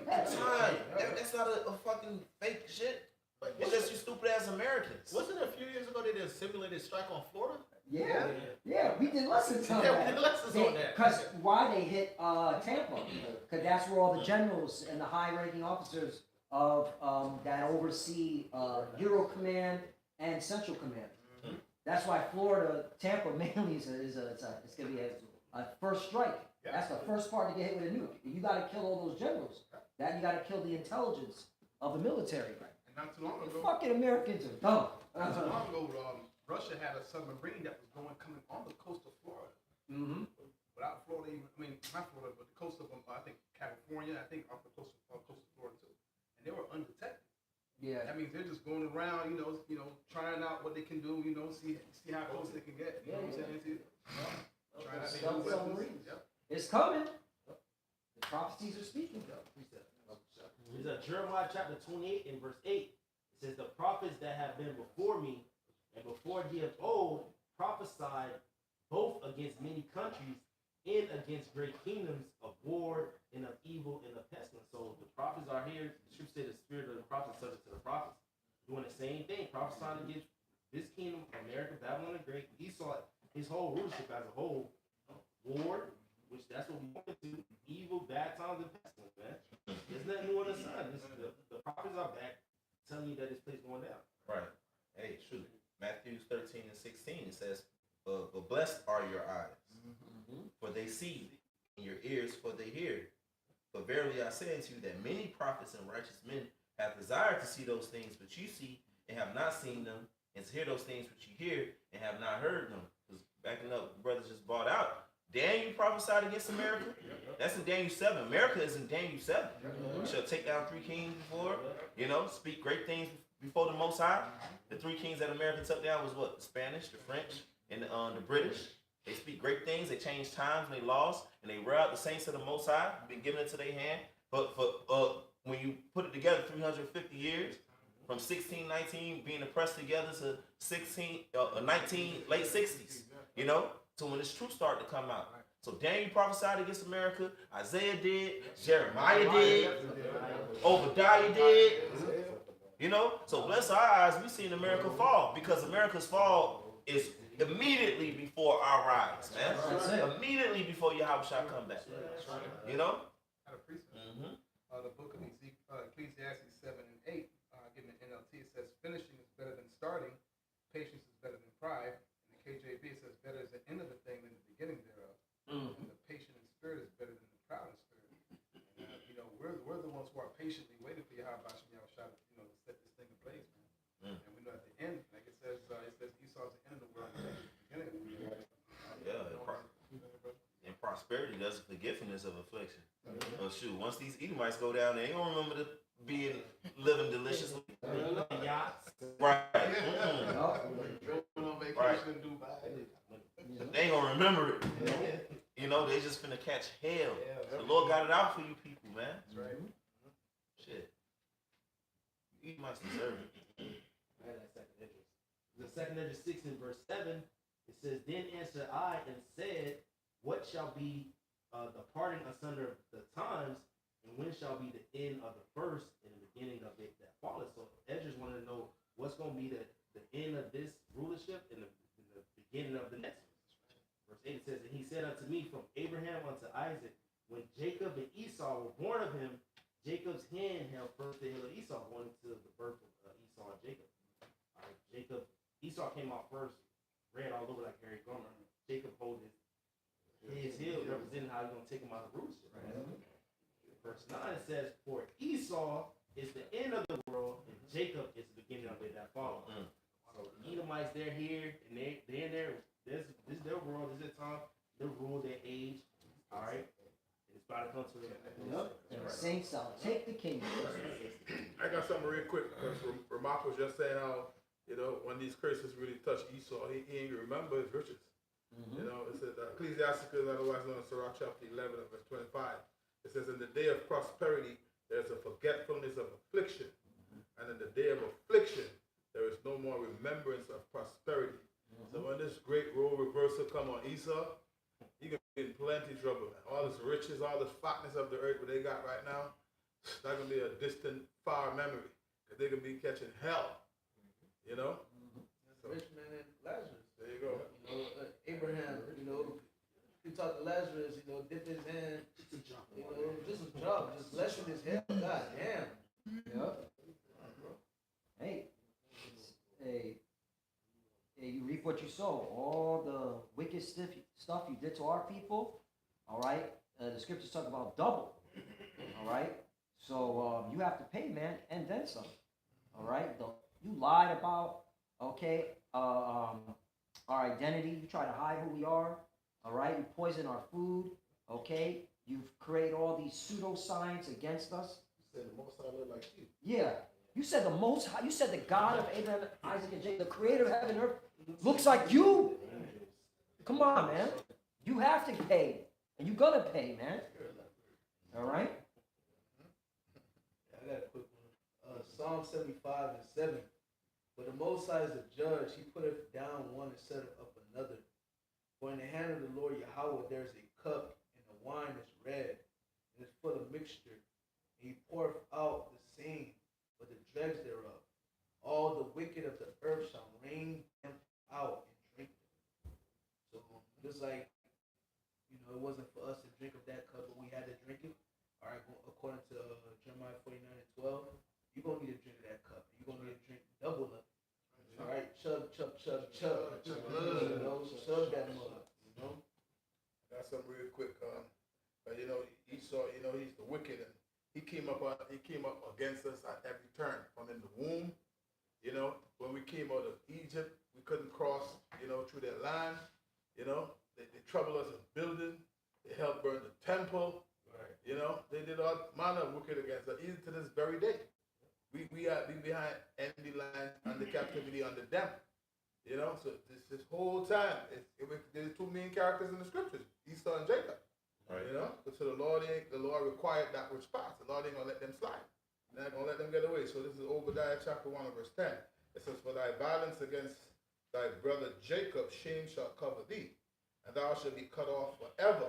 That's not a fucking fake shit. It's just you stupid ass Americans. Wasn't it a few years ago they did a simulated strike on Florida? Yeah, we did lessons on Yeah, that. we did lessons on that. Because why they hit Tampa? Because that's where all the generals and the high-ranking officers of that oversee Euro Command and Central Command. Mm-hmm. That's why Florida, Tampa mainly it's gonna be a first strike. That's the first part to get hit with a nuke. You got to kill all those generals. That you got to kill the intelligence of the military. And not too long ago, Fucking Americans are dumb. not too long ago, Russia had a submarine that was coming on the coast of Florida. Mm-hmm. Without Florida, not Florida, but the coast of, I think, California, I think off the coast of Florida too. And they were undetected. Yeah. That means they're just going around, trying out what they can do, see how close they can get. You know what I'm saying? Trying out their new weapons. Yep. It's coming. The prophecies are speaking. It's Jeremiah chapter 28 and verse 8. It says, the prophets that have been before me and before thee of old prophesied both against many countries and against great kingdoms of war and of evil and of pestilence. So the prophets are here. The scripture said the spirit of the prophets subject to the prophets. Doing the same thing, prophesying against this kingdom, America, Babylon the Great. He saw his whole rulership as a whole. War, which that's what we want to do. Evil, bad times, and pestilence, man. There's nothing new on the sun. The prophets are back telling you that this place going down. Right. Hey, shoot. Matthew 13 and 16, it says, but blessed are your eyes, for they see, and your ears, for they hear. For verily I say unto you that many prophets and righteous men have desired to see those things which you see, and have not seen them, and to hear those things which you hear, and have not heard them. Because backing up, brothers just brought out, Daniel prophesied against America. That's in Daniel 7. America is in Daniel 7. We shall take down 3 kings before, speak great things before the Most High. The 3 kings that America took down was what? The Spanish, the French, and the British. They speak great things. They change times and they laws, and they wear out the saints of the Most High, been given into their hand. But when you put it together, 350 years, from 1619 being oppressed together to 19 late 60s, So when this truth started to come out. So Daniel prophesied against America, Isaiah did, Jeremiah did, Obadiah did. You know? So bless our eyes, we seen America fall, because America's fall is immediately before our rise, man. Immediately before Yahushua come back. You know? Out of precept. The book of Ecclesiastes 7 and 8, given the NLT, it says, finishing is better than starting, patience is better than pride. In the KJV, it says, better is the end of a thing than the beginning thereof. And the patient in spirit is better than the proud in spirit. And, you know, we're the ones who are patiently waiting for Yahweh Shah, you know, to set this thing in place, man. And we know at the end, like it says Esau's the end of the world, and the beginning of the world. And prosperity does forgiveness of affliction. Oh shoot! Once these Edomites go down, they ain't gonna remember to being living deliciously. Right. Right. They ain't gonna remember it. You know, they just finna catch hell. The Lord got it out for you people, man. That's right. Shit. Edomites deserve it. Right, that's second Esdras. The second Esdras 6 in verse 7, it says, then answered I and said, what shall be the parting asunder of the times, and when shall be the end of the first and the beginning of it that falleth? So Esdras wanted to know what's going to be the end of this rulership and the beginning of the next one. Verse 8 says, and he said unto me, from Abraham unto Isaac, when Jacob and Esau were born of him, Jacob's hand held first the hill of Esau, going to the birth of Esau and Jacob. All right, Esau came out first, red all over like Harry Gomer. Jacob hold his heel, representing how he's going to take him out of rulership. Right? Verse 9 says, for Esau is the end of the world, and Jacob is the beginning of it that follows. So the Edomites, they're here, and they're in there. This is their world, this is their time, their rule, their age. All right? It's about to come to them. And the saints shall take the kingdom. I got something real quick, because Ramak was just saying how, you know, when these curses really touch Esau, he ain't even remember his riches. You know, it says Ecclesiastes, otherwise known as Sirach chapter 11 and verse 25. It says, in the day of prosperity, there's a forgetfulness of affliction. And in the day of affliction, there is no more remembrance of prosperity. So when this great role reversal come on Esau, he gonna be in plenty trouble, man. All this riches, all this fatness of the earth, what they got right now, that's gonna be a distant, far memory. Because they're gonna be catching hell. You know? So, Rich man and Lazarus. there you go. You know, Abraham, you know, you talk to Lazarus, you know, dip his hand, you know, just a drop, just blessing his head. God damn. Yep. Hey, you reap what you sow. All the wicked stuff you did to our people, all right? The scriptures talk about double, all right? So you have to pay, man, and then some, all right? You lied about, okay, our identity. You try to hide who we are, all right? You poison our food, okay? You've created all these pseudoscience against us. You said the Most High look like you. Yeah. You said the Most High, you said the God of Abraham, Isaac, and Jacob, the creator of heaven and earth, looks like you. Come on, man. You have to pay. And you're going to pay, man. All right? I got a quick one. Psalm 75 and 7. But the Most High is a judge. He putteth down one and setteth up another. For in the hand of the Lord Yahweh there is a cup, and the wine is red, and is full of mixture. And he poureth out the same, but the dregs thereof. All the wicked of the earth shall rain them out and drink them. So just like, you know, it wasn't for us to drink of that cup, but we had to drink it. All right, according to Jeremiah 49 and 12, you're going to need to drink that cup. You're going to need to drink double of it. All right, chug, chug, chug, chug. You know, chug that mother, you know. Got something real quick. You know, Esau, you know, he's the wicked, and he came up against us at every turn. From in the womb, you know, when we came out of Egypt, we couldn't cross, you know, through their land. You know, they troubled us in building. They helped burn the temple. Right. You know, they did all manner of wicked against us, even to this very day. We are behind enemy line under captivity under them. You know, so this whole time, there's two main characters in the scriptures, Esau and Jacob. Right. You know, so the Lord required that which passed. The Lord ain't gonna let them slide. They're not gonna let them get away. So this is Obadiah chapter 1 verse 10. It says, for thy violence against thy brother Jacob, shame shall cover thee, and thou shalt be cut off forever.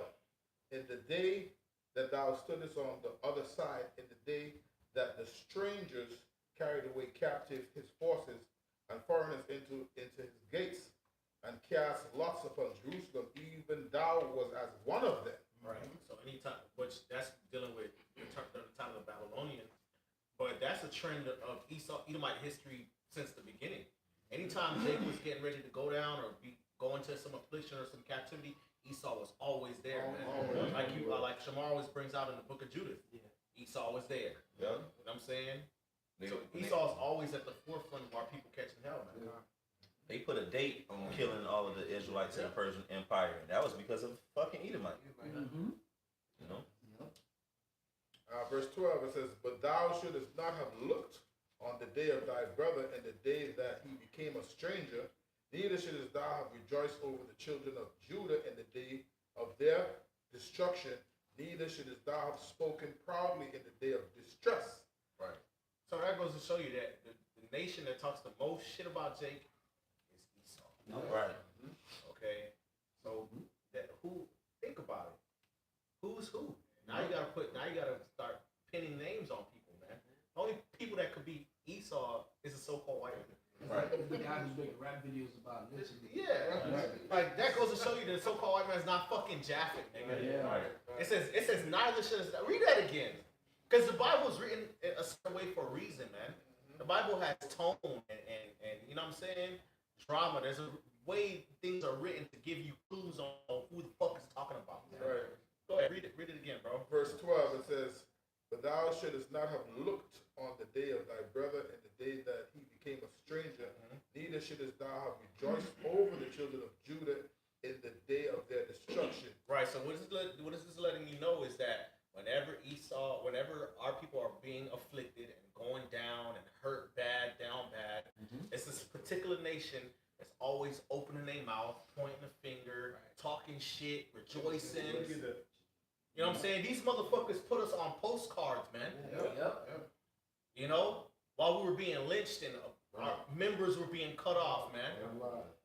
In the day that thou stoodest on the other side, in the day that the strangers carried away captive his forces, and foreigners into his gates, and cast lots upon Jerusalem, even thou was as one of them. Right. So anytime, which that's dealing with the time of the Babylonians, but that's a trend of Edomite history since the beginning. Anytime Jacob was getting ready to go down or be going to some affliction or some captivity, Esau was always there, man. Like Shamar always brings out in the book of Judith. Yeah. Esau was there. Yeah. You know what I'm saying? So Esau's always at the forefront of our people catching hell, man. Yeah. They put a date on killing all of the Israelites in the Persian Empire, and that was because of fucking Edomite. Mm-hmm. You know? Verse 12, it says, but thou shouldest not have looked on the day of thy brother and the day that he became a stranger, neither shouldest thou have rejoiced over the children of Judah in the day of their destruction, neither shouldest thou have spoken proudly in the day of distress. Right. So that goes to show you that the nation that talks the most shit about Jake is Esau. Right. Okay. So think about it. Who's who? Now you gotta start pinning names on people, man. The only people that could be Esau is a so-called white man. Right. The guy who's making rap videos about lynching. Yeah. Like that goes to show you that so-called white man's not fucking Japhet, nigga. Yeah. Right. It says neither should us. Read that again. Because the Bible's written a certain way for a reason, man. The Bible has tone and you know what I'm saying? Drama. There's a way things are written to give you clues on who the fuck is talking about. Man. Right. Go ahead, read it again, bro. Verse 12, it says, but thou shouldest not have looked on the day of thy brother and the day that he became a stranger, neither shouldest thou have rejoiced over the children of Judah in the day of their destruction. Right, so what is this letting me know is that whenever our people are being afflicted and going down and hurt bad, down bad, it's this particular nation that's always opening their mouth, pointing a finger, talking shit, rejoicing. You know what I'm saying? These motherfuckers put us on postcards, man. Yep. You know? While we were being lynched and our members were being cut off, man.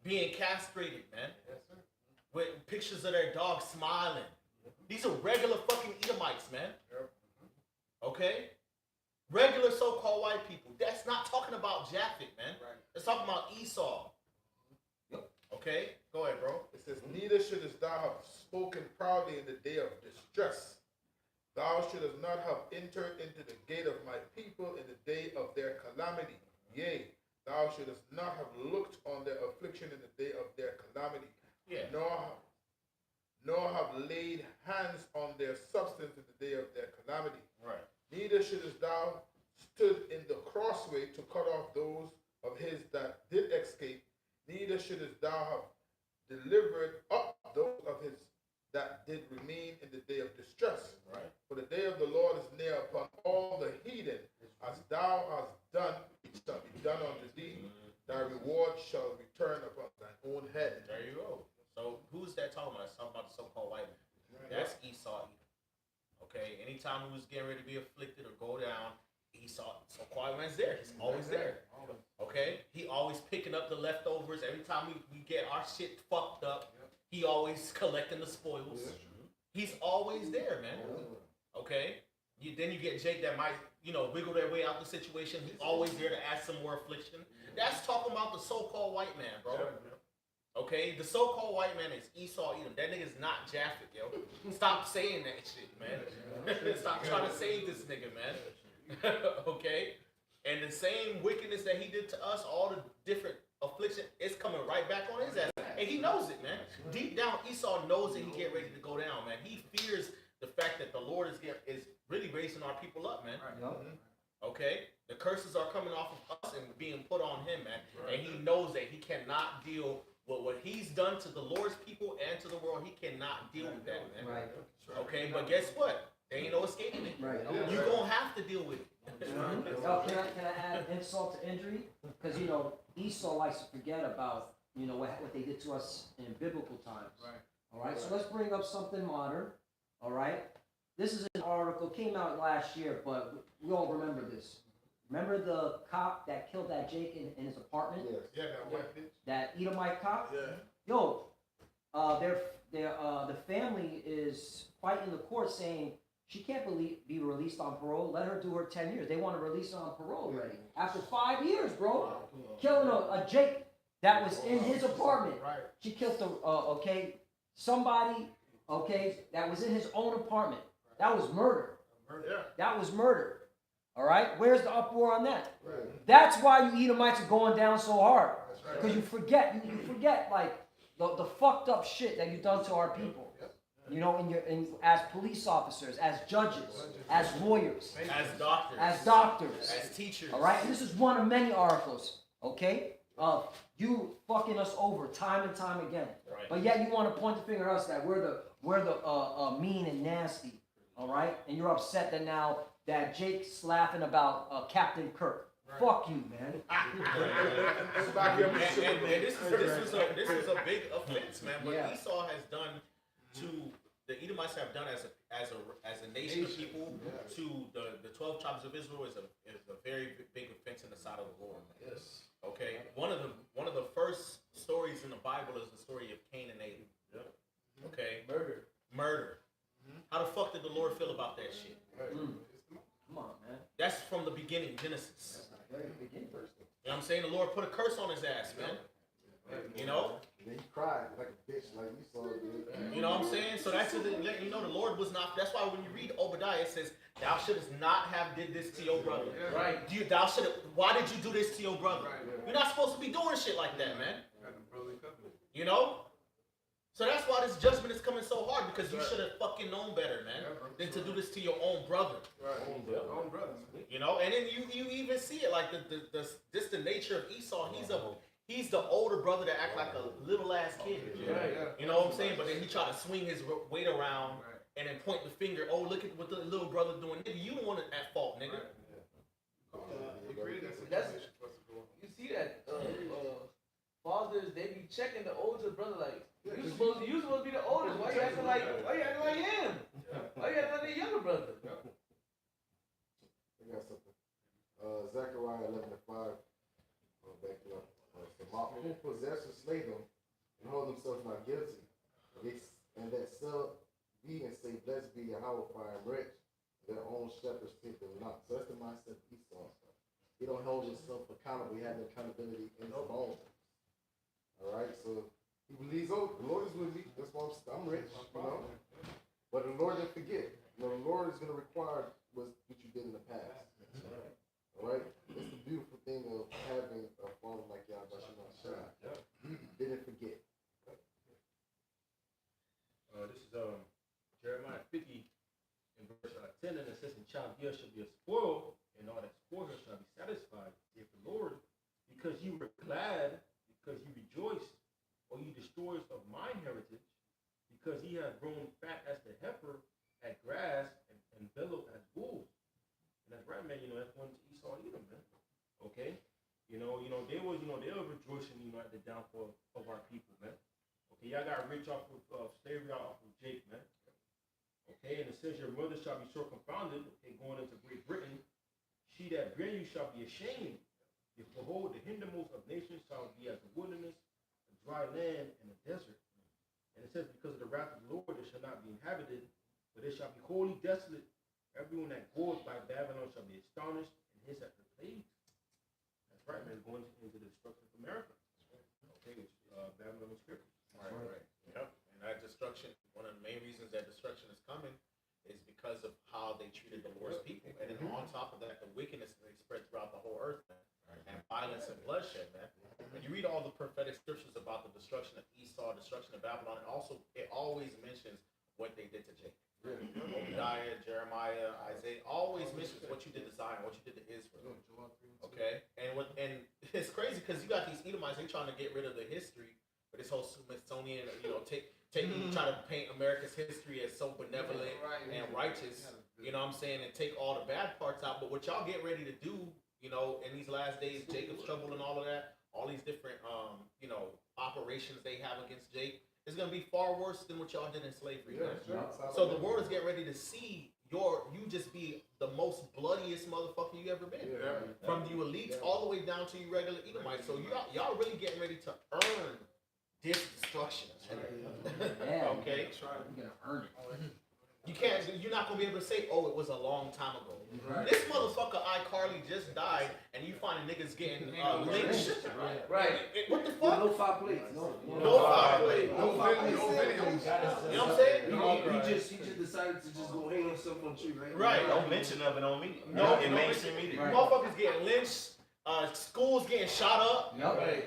Being castrated, man. Yes, sir. With pictures of their dogs smiling. These are regular fucking Edomites, man. Okay? Regular so-called white people. That's not talking about Japhet, man. It's talking about Esau. Okay? Go ahead, bro. It says, neither shouldest thou have spoken proudly in the day of distress. Thou shouldest not have entered into the gate of my people in the day of their calamity. Yea, thou shouldest not have looked on their affliction in the day of their calamity. Yeah. Nor have laid hands on their substance in the day of their calamity. Right. Neither shouldest thou stood in the crossway to cut off those of his that did escape. Neither shouldest thou have delivered up those of his that did remain in the day of distress. Right. For the day of the Lord is near upon all the heathen. As thou hast done, it shall be done unto thee. Thy reward shall return upon thine own head. There you go. So who's that talking about? It's talking about the so-called white man. That's Esau. Okay? Anytime he was getting ready to be afflicted or go down, Esau, so-called white man's there. He's always there. Okay? He always picking up the leftovers. Every time we get our shit fucked up, he always collecting the spoils. He's always there, man. Okay? Then you get Jake that might, wiggle their way out the situation. He's always there to add some more affliction. That's talking about the so-called white man, bro. Okay? The so-called white man is Esau Edom. That nigga's not Japhet, yo. Stop saying that shit, man. Stop trying to save this nigga, man. Okay? And the same wickedness that he did to us, all the different affliction, it's coming right back on his ass. And he knows it, man. Deep down, Esau knows that he get ready to go down, man. He fears the fact that the Lord is really raising our people up, man. Okay? The curses are coming off of us and being put on him, man. And he knows that he cannot deal with what he's done to the Lord's people and to the world. He cannot deal with that, man. Right. Okay? But guess what? There ain't no escaping it. Right. You're going to have to deal with it. Yo, can I add insult to injury? Because, Esau likes to forget about, what they did to us in biblical times. Right. All right, so let's bring up something modern. All right. This is an article, came out last year, but we all remember this. Remember the cop that killed that Jake in his apartment? Yeah, that white bitch. That Edomite cop? Yeah. Yo, the family is fighting the court saying she can't be released on parole. Let her do her 10 years. They want to release her on parole already. After 5 years, bro. Killing a Jake that was in his apartment. She killed somebody, that was in his own apartment. That was murder. That was murder. All right? Where's the uproar on that? That's why you Edomites are going down so hard. Because you forget, like, the fucked up shit that you've done to our people. You know, as police officers, as judges, as lawyers, as doctors, as teachers. All right, and this is one of many articles. Okay, you fucking us over time and time again. Right. But yet you want to point the finger at us that we're the mean and nasty. All right, and you're upset that now that Jake's laughing about Captain Kirk. Right. Fuck you, man. and this was a big offense, man. What Esau has done to the Edomites have done as a nation of people to the 12 tribes of Israel is a very big offense in the sight of the Lord. Yes. Okay. One of the first stories in the Bible is the story of Cain and Abel. Yeah. Okay. Murder. How the fuck did the Lord feel about that shit? Come on, man. That's from the beginning, Genesis. Very beginning. You know what I'm saying? The Lord put a curse on his ass, man. You know? And then he cried like a bitch, like you saw. You know what I'm saying? So that's to let you know the Lord was not. That's why when you read Obadiah, it says, "Thou shouldest not have did this to your brother." Right? Why did you do this to your brother? You're not supposed to be doing shit like that, man. You know? So that's why this judgment is coming so hard, because you should have fucking known better, man, than to do this to your own brother. Own brother. You know, and then you even see it like the nature of Esau. He's the older brother that act like a little ass kid. You know what I'm saying? But then he try to swing his weight around and then point the finger. Oh, look at what the little brother doing. Nigga, you the one at fault, nigga. You see that fathers, they be checking the older brother like, you supposed to be the oldest. Why you acting like him? Why you acting like the younger brother? I got something. Zechariah 11:5. Back it up. Who possess or slay them and hold themselves not guilty, and that sell be and say, "Blessed be Yahweh, for I am rich." Their own shepherds take them not. So that's the mindset of Esau. He don't hold himself accountable. He has accountability in his bones. All right, so he believes, oh, the Lord is with me. That's why I'm rich, you know. But the Lord didn't forget. You know, the Lord is going to require what you did in the past. All right, it's the beautiful thing of having a father like Yahweh Shai. Didn't forget. This is Jeremiah 50 in verse 10, and it says, "And Chaldea shall be a spoil, and all that spoil her shall be satisfied, saith the Lord, because you were glad, because you rejoiced, or you destroyers of mine heritage, because ye have grown fat as the heifer at grass and bellowed as bulls." And that's right, man. You know, that's one to Esau and Edom, man. Okay, they were rejoicing, at the downfall of our people, man. Okay, y'all got rich off of slavery, off of Jake, man. Okay, and it says your mother shall be sore confounded. Okay, going into Great Britain, she that bear you shall be ashamed. If behold, the hindermost of nations shall be as a wilderness, a dry land, and a desert. And it says, because of the wrath of the Lord, it shall not be inhabited, but it shall be wholly desolate. Everyone that goes by Babylon shall be astonished and hiss at the plagues. That's right, man. Going into the destruction of America. Okay, which Babylon was scripture. Right. Yep. And that destruction, one of the main reasons that destruction is coming is because of how they treated the Lord's people. And then on top of that, the wickedness that they spread throughout the whole earth, man. And violence and bloodshed, man. When you read all the prophetic scriptures about the destruction of Esau, destruction of Babylon, and also it always mentions what they did to Jacob. Obadiah, Jeremiah, Isaiah always mentions what you did to Zion, what you did to Israel. Okay, and it's crazy because you got these Edomites, they trying to get rid of the history, but this whole Smithsonian, try to paint America's history as so benevolent and righteous. You know what I'm saying, and take all the bad parts out. But what y'all get ready to do, in these last days, Jacob's trouble and all of that, all these different operations they have against Jake. It's going to be far worse than what y'all did in slavery. So the world is getting ready to see you just be the most bloodiest motherfucker you ever been. From you elites all the way down to you regular Edomites. So y'all really getting ready to earn destruction. Yeah. Okay? You're gonna earn it. You're not gonna be able to say, oh, it was a long time ago. This motherfucker iCarly just died, and you find niggas getting lynched. Right. What the With fuck? no foul plays. No foul play. No foul plays. No videos. You know what I'm saying? He just decided to just go hang himself on a tree, right? Right. No mention of it on media. No, in no mainstream media. Right. Motherfuckers getting lynched. Schools getting shot up. Yep. Right.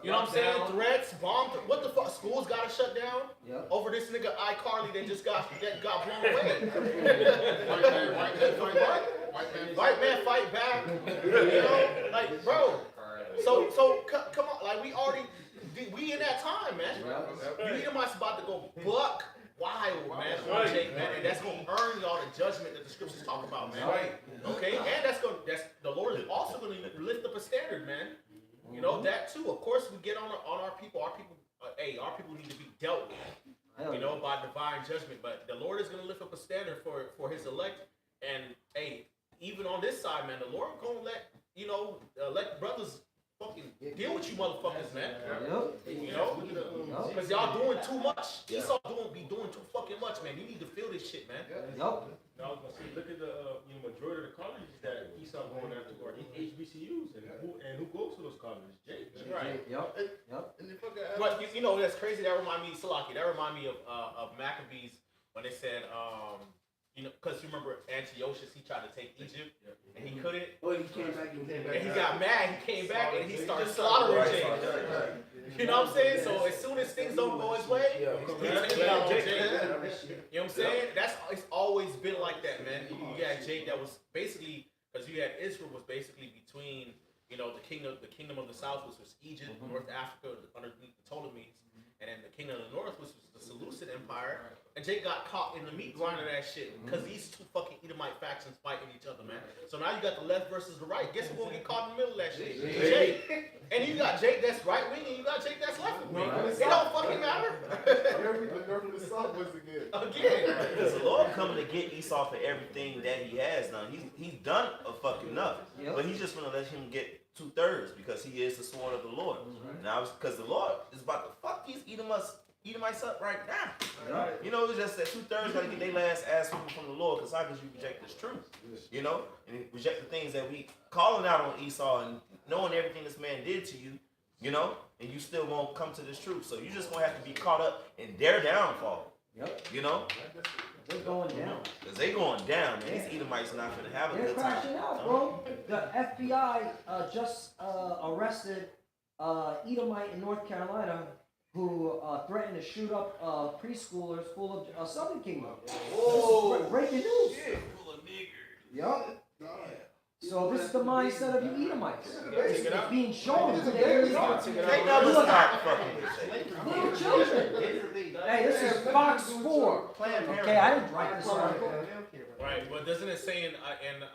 You know what I'm saying? Threats, bombs. What the fuck? Schools gotta shut down Yep. over this nigga iCarly that just got blown away. White man fight back. You know, like, bro. So come on, like we in that time, man. You Edomites about to go buck wild, man, on Jake, man, and that's gonna earn y'all the judgment that the scriptures talk about, man. Okay, and that's the Lord is also gonna lift up a standard, man. You know that too. Of course, we get on our people. Our people, our people need to be dealt with. You know, by divine judgment. But the Lord is gonna lift up a standard for His elect. And even on this side, man, the Lord gonna let elect brothers fucking deal with you motherfuckers, man. You know, because y'all doing too much. Esau be doing too fucking much, man. You need to feel this shit, man. Now, I was gonna say, look at the majority of the colleges that Esau going after are HBCUs, and who goes to those colleges? Jake. Right. Yep. And the fucking But you know that's crazy. That remind me, Salaki. That remind me of Maccabees when they said, because you remember Antiochus, he tried to take Egypt and he couldn't. Oh, he came back and And he got mad. He came back and he started slaughtering Jake. You know what I'm saying? So as soon as things don't go his way, he's taking out Jake. You know what I'm saying? It's always been like that, man. You got Jake that was basically, because you had Israel was basically between, the kingdom of the south, which was Egypt, North Africa, underneath the Ptolemies, and then the kingdom of the north, which was the Seleucid Empire. And Jake got caught in the meat grind of that shit because these two fucking Edomite factions fighting each other, man. So now you got the left versus the right. Guess who's gonna get caught in the middle of that shit? Jake. And you got Jake that's right wing, and you got Jake that's left wing. It don't fucking matter. Again. Because the Lord coming to get Esau for everything that he has done. He's done a fucking enough. But he's just gonna let him get 2/3 because he is the sword of the Lord. Now, because the Lord is about to fuck these Edomites up right now. You know, it's just that 2/3 gotta get their last ass whooping from the Lord, because how could you reject this truth? You know? And reject the things that we calling out on Esau and knowing everything this man did to you, and you still won't come to this truth. So you're just gonna have to be caught up in their downfall. You know? They're going down. Because they going down, man. These Edomites not gonna have a They're good time. crashing out, bro. The FBI just arrested Edomite in North Carolina who threatened to shoot up preschoolers full of Southern Kingdom. Whoa! Breaking news. Full of niggers. Yup. So this is the mindset of the Edomites. Take it out. Being shown to their They never stop fucking with it. little children. Hey, this is Fox 4. Okay, I didn't write this article. Right, but doesn't it say in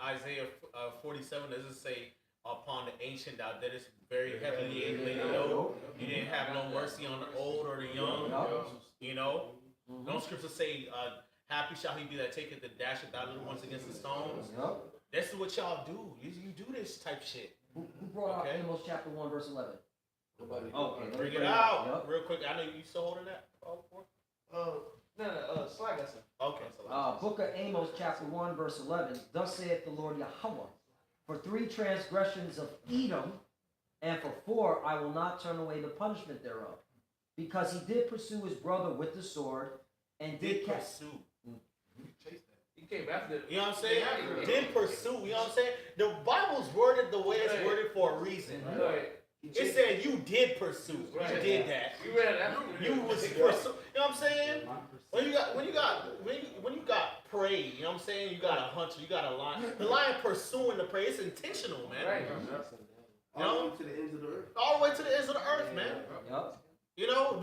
Isaiah 47, does it say, upon the ancient thou didst very heavily laid low, you didn't have no mercy on the old or the young, Don't scriptures say, happy shall he be that taketh the dash of thy little ones against the stones? This is what y'all do. You do this type shit. Who brought out Amos chapter 1 verse 11? Nobody. Okay, Bring it out real quick. I know you still holding that. Slide got some. Okay. So Book of Amos chapter 1 verse 11. Thus saith the Lord Yahweh, for 3 transgressions of Edom, and for 4 I will not turn away the punishment thereof, because he did pursue his brother with the sword, and did pursue. He came after it. You know what I'm saying? Did pursue. You know what I'm saying? The Bible's worded the way it's worded for a reason. Right. It said you did pursue. You did that. You ran after You was pursue. You know what I'm saying? When you got prey, you know what I'm saying? You got a hunter, you got a lion. The lion pursuing the prey. It's intentional, man. Right. You know? All the way to the ends of the earth. All the way to the ends of the earth, man. Yep. You know,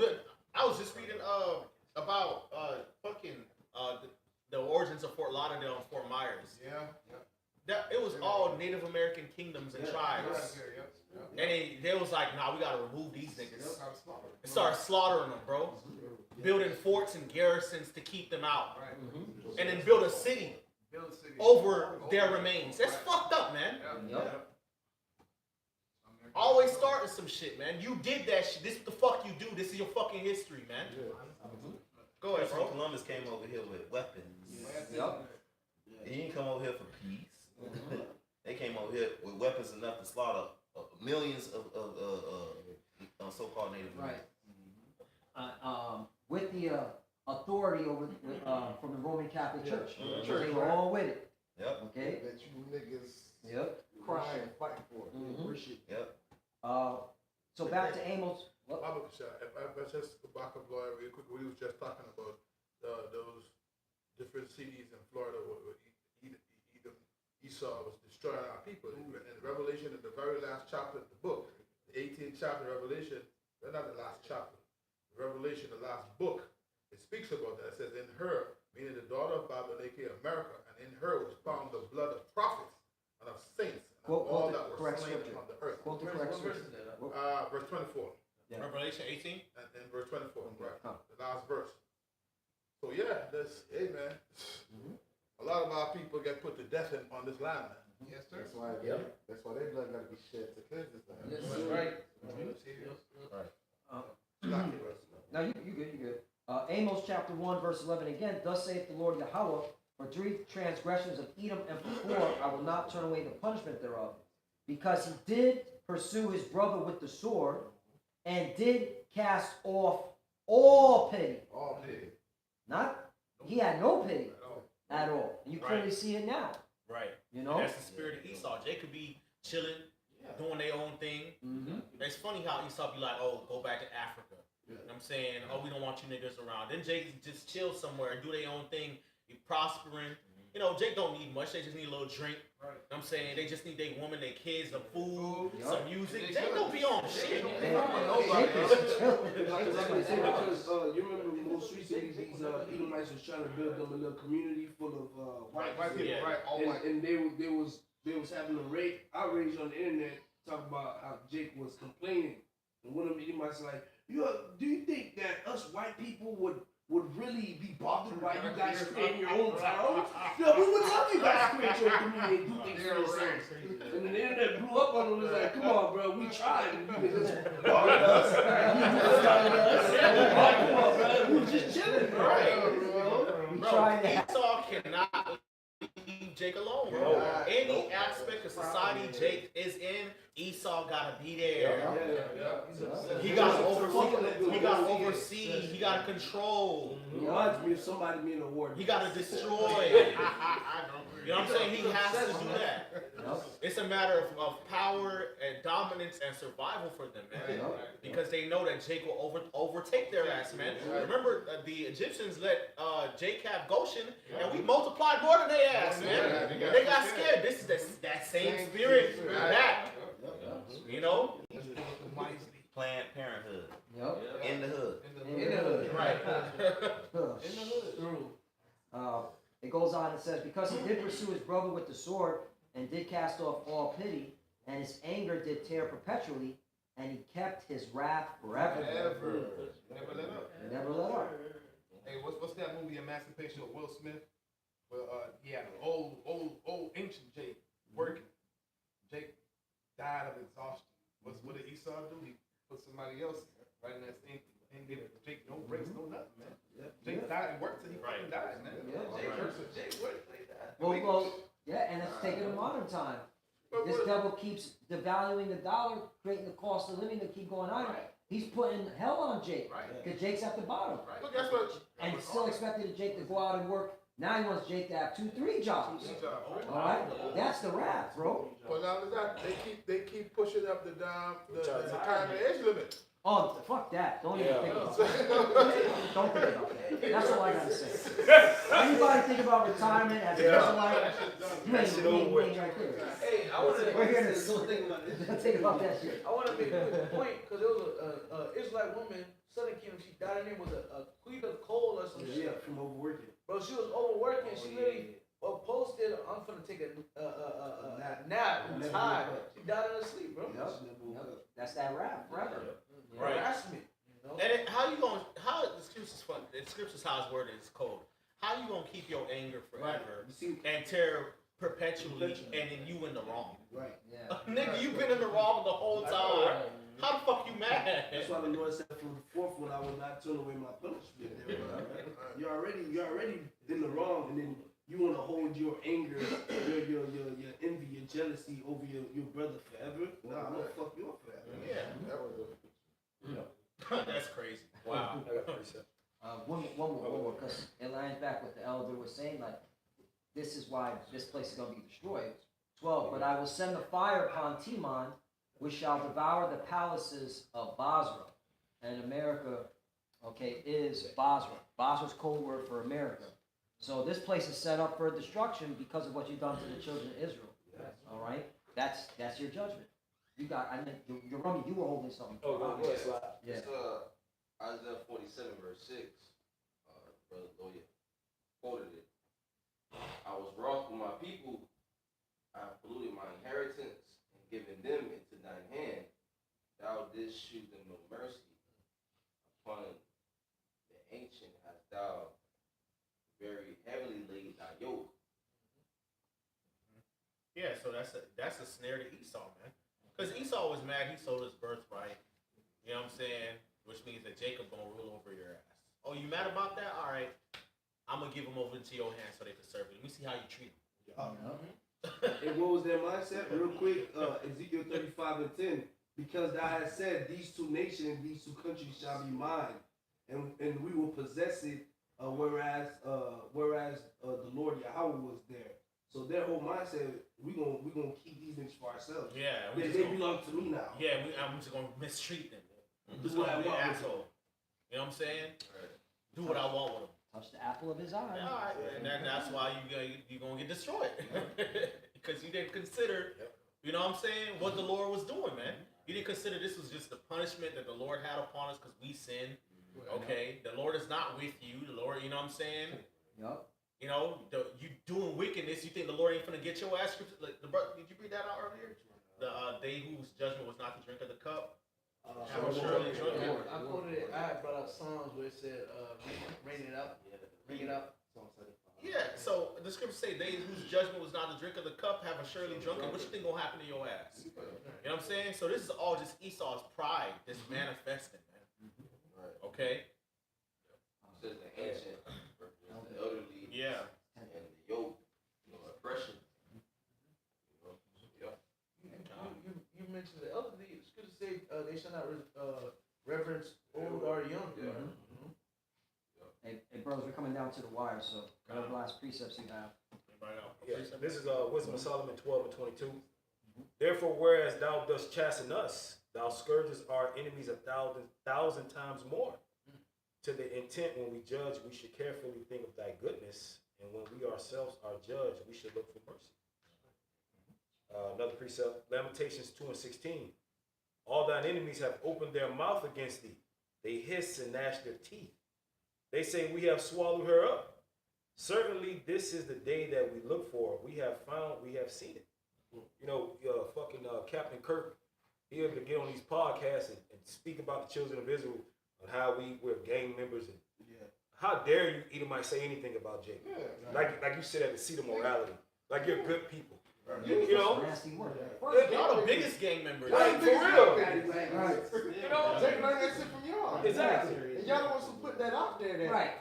I was just reading about the origins of Fort Lauderdale and Fort Myers. That it was all Native American kingdoms and tribes. And they was like, nah, we gotta remove these niggas. And started slaughtering them, bro. Building forts and garrisons to keep them out. And then build a city over their remains. That's fucked up, man. Yep. Always ain't starting some shit, man. You did that shit. This is what the fuck you do. This is your fucking history, man. Go ahead, Christopher bro. Columbus came over here with weapons. Yep. He didn't come over here for peace. They came over here with weapons enough to slaughter millions of so-called Native Americans. With the authority over from the Roman Catholic Church. They were all with it. Yep. Okay. That you niggas Yep. cry and fight for. Yep. So back to Amos. What? If I just go back up, Lord, real quick, we was just talking about those different cities in Florida where Esau was destroying our people. In Revelation, in the very last chapter of the book, the 18th chapter of Revelation, well, not the last chapter, Revelation, the last book, it speaks about that. It says, in her, meaning the daughter of Babylon, aka America, and in her was found the blood of prophets and of saints, and of all that were slain upon the earth. Quote the correct scripture. Verse 24. Yeah. Revelation 18. And verse 24, right? Huh. The last verse. So yeah, hey man, a lot of our people get put to death on this land, man. Yes, sir. That's why their blood got to be shed to cleanse this land. Yes, That's sir. right. No, you good. Amos chapter 1, verse 11 again. Thus saith the Lord Yahweh, for 3 transgressions of Edom and for 4, I will not turn away the punishment thereof. Because he did pursue his brother with the sword, and did cast off all pity. All pity. He had no pity at all. And you clearly see it now. Right. You know? And that's the spirit of Esau. Jay could be chilling, doing their own thing. It's funny how Esau be like, oh, go back to Africa. You know what I'm saying? Oh, we don't want you niggas around. Then Jay just chill somewhere and do their own thing, be prospering. You know, Jake don't need much. They just need a little drink. Right. You know what I'm saying? They just need their woman, their kids, some food, Yup. some music. Jake don't be on shit. Because you remember most recently these Edomites was trying to build them a little community full of white people, Yeah. Right, all white. and they was having a outrage on the internet talking about how Jake was complaining, and one of them Edomites like, do you think that us white people would really be bothered by you guys creating your own town? No, we would love you guys to create your community and do things for yourselves. And then the internet blew up on them and was like, come on, bro, we tried. And you niggas bothered us. Like, come on, bro, we were just chilling, bro. Bro, Esau cannot leave Jake alone, bro. Any aspect of society Jake is in, Esau gotta be there. He gotta oversee. He gotta oversee. He gotta control. It reminds me of somebody being a warden. He gotta destroy. You know what I'm saying? He has to do that. It's a matter of power and dominance and survival for them, man. Because they know that Jake will overtake their ass, man. Remember, the Egyptians let Jake have Goshen, and we multiplied more than their ass, man. And they got scared. This is that same spirit back. You know? Planned Parenthood. Yep. In the hood. In the hood. Right. It goes on and says, because he did pursue his brother with the sword, and did cast off all pity, and his anger did tear perpetually, and he kept his wrath forever. Never let up. Never let up. Hey, what's that movie Emancipation of Will Smith? Well, he had an old ancient Jake working. Jake died of exhaustion. What did Esau do? He put somebody else right in that same thing. He didn't give Jake no breaks, no nothing, man. Jake died and worked till he fucking died, man. Jake worked till he died. Well, yeah, and let's take it to modern time. This devil keeps devaluing the dollar, creating the cost of living to keep going on. He's putting hell on Jake, because Jake's at the bottom. But guess what? And he's still expected Jake to go out and work. Now he wants Jake to have 2-3 jobs. All right, that's the wrath, bro. Well, not only that, they keep pushing up the retirement age limit. Oh, fuck that. Don't even think about that. Don't think about that. That's all I gotta say. Anybody think about retirement as a life? You ain't right there. Hey, I want to We're here to think about this. think about that shit. I want to make a quick point because there was an Israelite woman, Southern Kingdom. She died. Her name was a Queen of Coal or some shit. From overworking. Bro, she was overworking. She literally posted, "I'm gonna take a nap. I'm tired." She died in her sleep, bro. That's that wrath, forever. Right. Harassment. You know? And how the scripture's fun. The scripture's how it's worded is cold. How you gonna keep your anger forever and tear perpetually, and then you in the wrong? Right. Yeah. Nigga, you been in the wrong the whole time. mad. That's why the Lord said for the fourth one, I will not turn away my punishment. You're already in the wrong, and then you want to hold your anger, your envy, your jealousy over your brother forever. Nah, I'm gonna fuck you up forever. Yeah. That's crazy. Wow. One more, because it lines back what the elder was saying, like, this is why this place is going to be destroyed. 12, but I will send a fire upon Timon, which shall devour the palaces of Basra. And America, okay, is Basra. Basra's code word for America. So this place is set up for destruction because of what you've done to the children of Israel. All right? That's your judgment. You got, I mean, Jerome, you were holding something. Oh, go ahead, slide. Yeah. It's Isaiah 47, verse 6. Brother Lawyer quoted it. I was wroth with my people. I have polluted my inheritance and given them into thine hand. Thou didst shew them no mercy. Upon the ancient hast thou very heavily laid thy yoke. Yeah, so that's a snare to Esau, man. Because Esau was mad, he sold his birthright. You know what I'm saying? Which means that Jacob gonna rule over your ass. Oh, you mad about that? All right, I'm gonna give them over into your hands so they can serve you. Let me see how you treat them. And what was their mindset? Real quick, Ezekiel 35 and 10. Because thou hast said, these two nations, these two countries shall be mine, and we will possess it. Whereas the Lord Yahweh was there. So their whole mindset, we gonna keep these things for ourselves. Yeah, they belong to me now. Yeah, I'm just gonna mistreat them. I'm just Do what gonna I be an want. asshole. You know what I'm saying? Do what I want with them. Touch the apple of his eye. Yeah, all right. And that's why you're gonna get destroyed because you didn't consider, you know what I'm saying, what the Lord was doing, man. You didn't consider this was just the punishment that the Lord had upon us because we sinned. Okay, the Lord is not with you. The Lord, you know what I'm saying? Yep. You know, you doing wickedness. You think the Lord ain't finna get your ass? Like the brother, did you read that out earlier? The they whose judgment was not to drink of the cup. I quoted it. I brought out Psalms where it said, "Rain it up, bring it up." Yeah. So the scriptures say, "They whose judgment was not to drink of the cup have surely drunken." What you think gonna happen to your ass? You know what I'm saying? So this is all just Esau's pride that's manifesting, man. Okay. It says the ancient, the elderly, Yeah. and the yoke, oppression. You mentioned the elderly. It's good to say they shall not reverence old or young. Hey, brothers, we're coming down to the wire, so whatever last precepts you have. Yeah, this is Wisdom of Solomon 12 and 22. Therefore, whereas thou dost chasten us, thou scourges our enemies 1,000 times more. To the intent when we judge, we should carefully think of thy goodness, and when we ourselves are judged, we should look for mercy. Another precept, Lamentations 2 and 16. All thine enemies have opened their mouth against thee. They hiss and gnash their teeth. They say, we have swallowed her up. Certainly, this is the day that we look for. We have found, we have seen it. You know, Captain Kirk, he able to get on these podcasts and speak about the children of Israel and how we're gang members. And how dare you, Edomite, say anything about Jacob? Like you said at the seat of morality. Like you're good people. You know? Nasty word. Y'all the biggest gang members. Like, for real. You know, Jake learned that shit from y'all. Exactly. And y'all the ones who put that out there,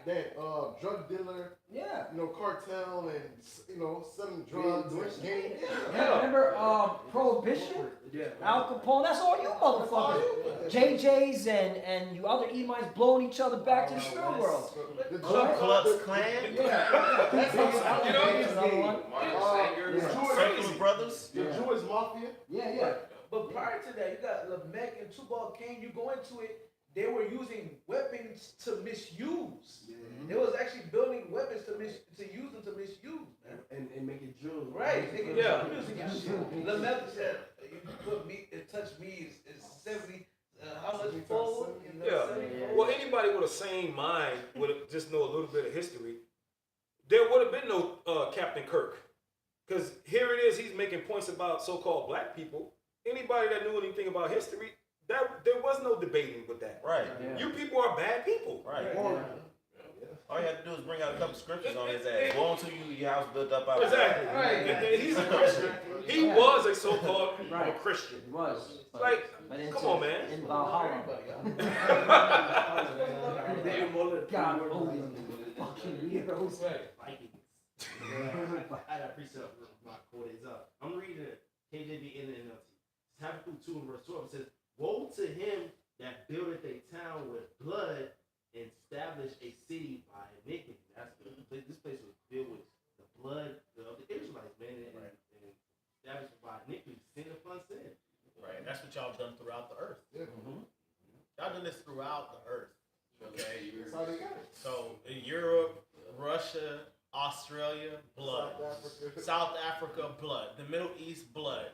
that drug dealer, Yeah. cartel and, selling drugs, gang. Yeah. Remember Prohibition? Yeah. Al Capone? That's all you motherfuckers. JJ's and you other Edomites blowing each other back to the spirit world. The Ku Klux Klan. That's Another one. Circus Brothers. The Jewish mafia. Yeah. But prior to that, you got Lamech and Tubal Cain. You go into it, they were using weapons to misuse. They was actually building weapons to use them to misuse, man. And make it jewelry. Right. They can using your shit. Lamech said, "You put me, it touched me is 70. How much forward? Well, anybody with a sane mind would just know a little bit of history. There would have been no Captain Kirk. Because here it is, he's making points about so-called black people. Anybody that knew anything about history, there was no debating with that. Right. You people are bad people. Right. All you have to do is bring out a couple scriptures on his ass. Go on to you, your house built up out of Exactly. Right. And he's a Christian. He was a so-called Right. Christian. It was. Like, but come on, man. In Valhalla. God, holy fucking weirdos. Vikings. I appreciate my quote is up. I'm reading KJV in the NLT. Habakkuk 2 and verse 12. It says, "Woe to him that buildeth a town with blood and establish a city by iniquity." That's this place was filled with the blood of the Israelites, man, and established by iniquity, sin upon sin. Right, and that's what y'all done throughout the earth. Yeah. Y'all done this throughout the earth. Okay, That's how they got it. so in Europe, Russia, Australia, blood. South Africa, blood. The Middle East, blood.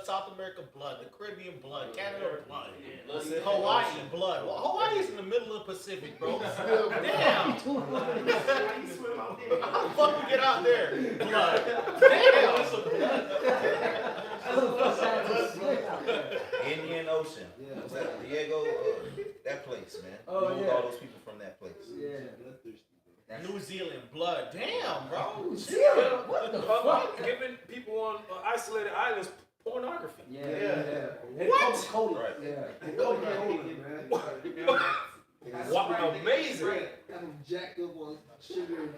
South America, blood. The Caribbean, blood. Canada, blood. Hawaii, blood. Well, Hawaii's in the middle of the Pacific, bro. Damn. How the fuck we get out there? Blood. Damn. Indian Ocean. Was that Diego? That place, man. Oh, We moved yeah. all those people from that place. Yeah. New Zealand, blood. Damn, bro. New Zealand? What the fuck? Giving people on isolated islands pornography. Yeah. What? Coca-Cola. Right. Yeah. Coca-Cola, man. Wow, amazing. I'm jacked up on sugar.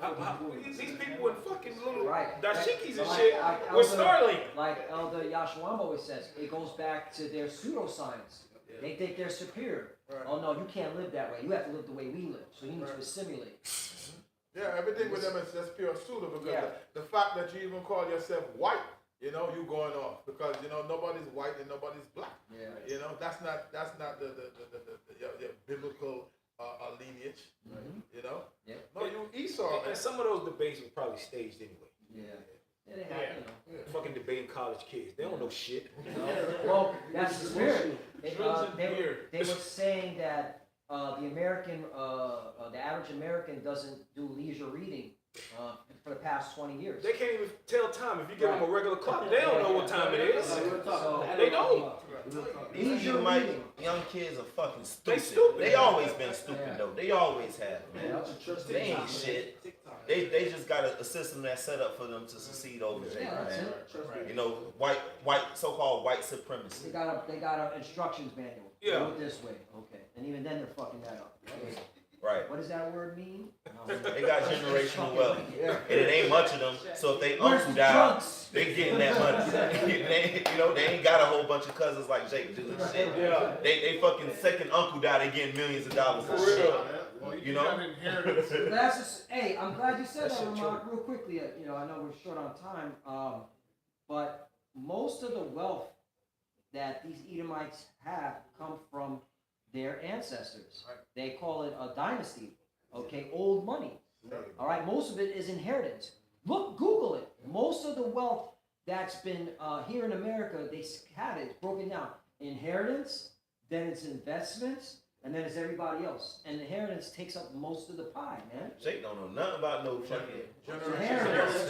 These people in fucking little Right. dashikis and Like- shit like with Elder- Starlink. Like Elder Yashwamba always says, it goes back to their pseudoscience. They think they're superior. Right. Oh no, you can't live that way. You have to live the way we live. So you need to assimilate. Yeah, everything with them is just pure pseudo because Yeah. the fact that you even call yourself white, you know, you going off because you know nobody's white and nobody's black. Yeah. You know, that's not your biblical lineage. You know. Yeah. No, you Esau. And some of those debates were probably staged anyway. Yeah. Yeah, they have, you know. Fucking debating college kids. They don't know shit. Well, that's the spirit. They were saying that the American, the average American doesn't do leisure reading for the past 20 years. They can't even tell time. If you give them a regular clock, they don't know what time it is. So, They don't. These Edomite young kids are fucking stupid. They stupid. They always been stupid Yeah. though. They always have, man. Yeah. They ain't shit. They just got a system that's set up for them to succeed over Jake, yeah, that's man. it. You know, so-called white supremacy. They got a instructions manual. Yeah. Do it this way. Okay. And even then they're fucking that up. Okay. Right. What does that word mean? They got generational wealth. And it ain't much of them. So if they Where's uncle the die, drugs? they getting that money. they ain't got a whole bunch of cousins like Jake do and shit. Yeah. They fucking second uncle die, they getting millions of dollars and shit. You know? But that's just, hey, I'm glad you said that, Ramon, real quickly. You know, I know we're short on time, but most of the wealth that these Edomites have come from their ancestors. They call it a dynasty, okay, old money. All right, most of it is inheritance. Look, Google it. Most of the wealth that's been here in America, they have it broken down. Inheritance, then it's investments, and then it's everybody else. And inheritance takes up most of the pie, man. Jake don't know nothing about no fucking Inheritance.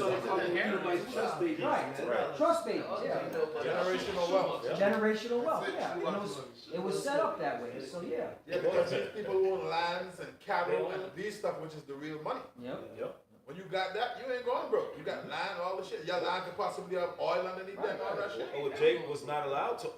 Right. Trust babies, yeah. Generational wealth. Generational wealth, yeah. And it was set up that way, so yeah. Yeah, because these people who own lands and cattle and these stuff, which is the real money. Yep. When you got that, you ain't going broke. You got land, all the shit. Your land could possibly have oil underneath that and all that shit. Oh, Jake was not allowed to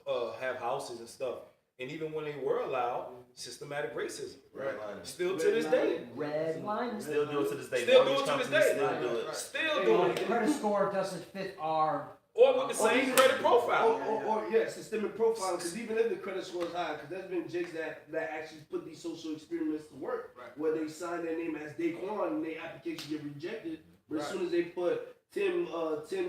have houses and stuff. And even when they were allowed, systematic racism. Right. Still to this day. Red line. Still do it to this day. Still do Mortgage it to this companies day. Still do it. Still doing The it. credit score doesn't fit our. Or with the same credit profile. Or yeah, systemic profiling. Because even if the credit score is high, because there's been jigs that actually put these social experiments to work, where they sign their name as Daquan and their application get rejected, but as soon as they put Tim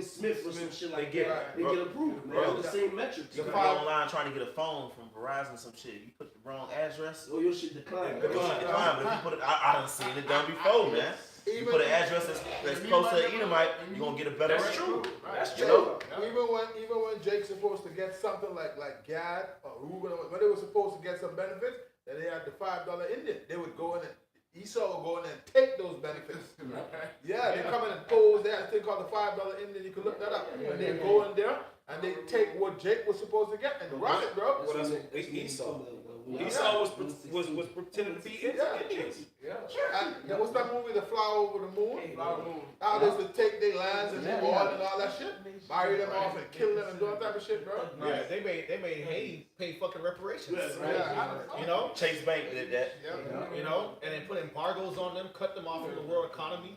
Smith or some shit like that, they get approved. Man, Bro, the same metrics. You go online trying to get a phone from Verizon or some shit. You put the wrong address. Oh, your shit declined. Your shit declined, but if you put it, I done seen it done before, man. You put an address that's close to Edomite, you're gonna get a better rate. That's You true. know? Even when Jake's supposed to get something like Gad or Reuben, when they were supposed to get some benefits, then they had the $5 Indian. They would go in and Esau would go in and take those benefits. Yeah, they come in and pose. They have a thing called the $5 Indian. You can look that up. And they go in there and they take what Jake was supposed to get and run it, bro. Well, that's what Esau. Esau was pretending to be Indians. Yeah, what's that movie, The Fly Over the Moon? How they used to take their lands and their oil and all that shit, marry them off and kill them and do all that type of shit, bro. Yeah, they made Haiti pay fucking reparations. You know, Chase Bank did that. you know, and then put embargoes on them, cut them off from the world economy,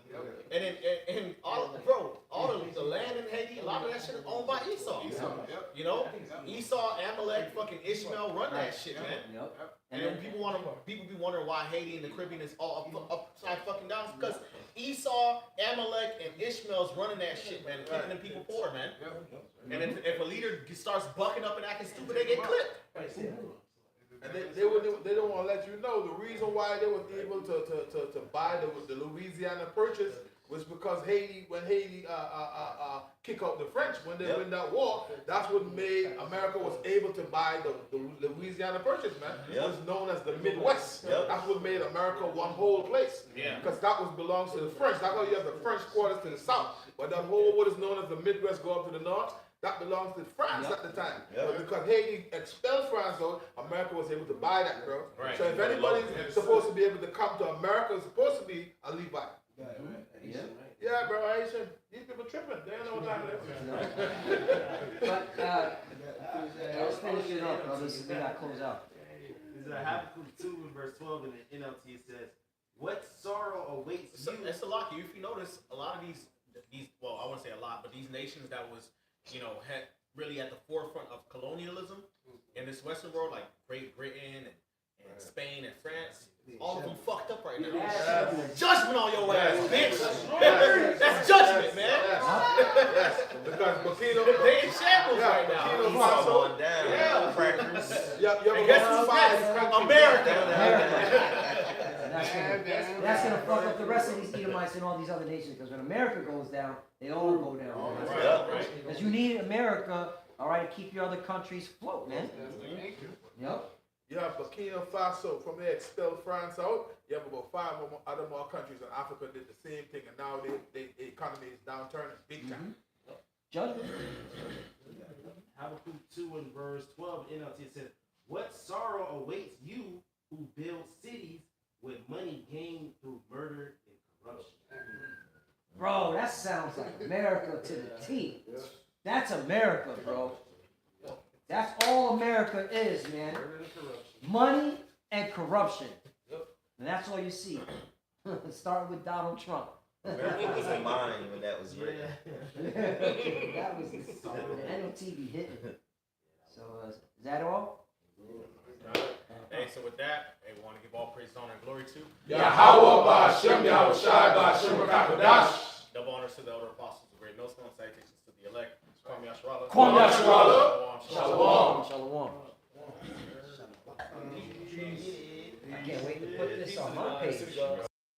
and then and all of the land in Haiti, a lot of that shit is owned by Esau. You know, Esau, Amalek, fucking Ishmael run that shit, man. Yep. And then people be wondering why Haiti and the Caribbean is all upside fucking down, because Esau, Amalek, and Ishmael's running that shit, man, keeping them people poor, man. And if a leader starts bucking up and acting stupid, they get clipped. And they don't want to let you know the reason why they were able to buy the Louisiana Purchase was because when Haiti kick out the French when they win that war. That's what made America was able to buy the Louisiana Purchase, man. It was known as the Midwest. That's what made America one whole place. Because that belongs to the French. That's why you have the French quarters to the south. But that whole what is known as the Midwest go up to the north. That belongs to France at the time. But because Haiti expelled France out, America was able to buy that, bro. Right. So if anybody's supposed to be able to come to America, it's supposed to be a Levi. Yeah, bro, Haitian. These people tripping. They don't know what time it is. But let's finish it up, brothers. We gotta close out. This is Habakkuk 2 in verse 12 in the NLT. It says, "What sorrow awaits you?" It's a lot. If you notice, a lot of these, well, I wouldn't say a lot, but these nations that was, had really at the forefront of colonialism in this Western world, like Great Britain and Spain and France, all of them fucked up right now. Judgment on your ass, bitch. That's judgment, man. Because Burkina, they in shambles right now. Burkina Faso, Yeah. Crackers. And guess who's next? America. That's gonna fuck up the rest of these Edomites and all these other nations, because when America goes down, they all go down. Because you need America, all right, to keep your other countries afloat, man. Yep. you have Burkina Faso, from there expelled France out. You have about 5 other more countries in Africa did the same thing, and now the economy is downturning big time. Judgment. Habakkuk 2 in verse 12 NLT, it says, "What sorrow awaits you who build cities with money gained through murder and corruption?" Bro, that sounds like America to the T. That's America, bro. That's all America is, man. Money and corruption. And that's all you see. Starting with Donald Trump. America was in mind when that was written. That was NLTV hitting. So, is that all? Hey, so with that, we want to give all praise, honor, and glory to Yahweh Ba'Shem, Yahweh Shai Ba'Shem Rakakadash. double honors to the elder apostles, the great millstone, salutations to the elect. Kwame Yasharala. Kwame Yasharala. Shalom. Shalom. I can't wait to put this on my page.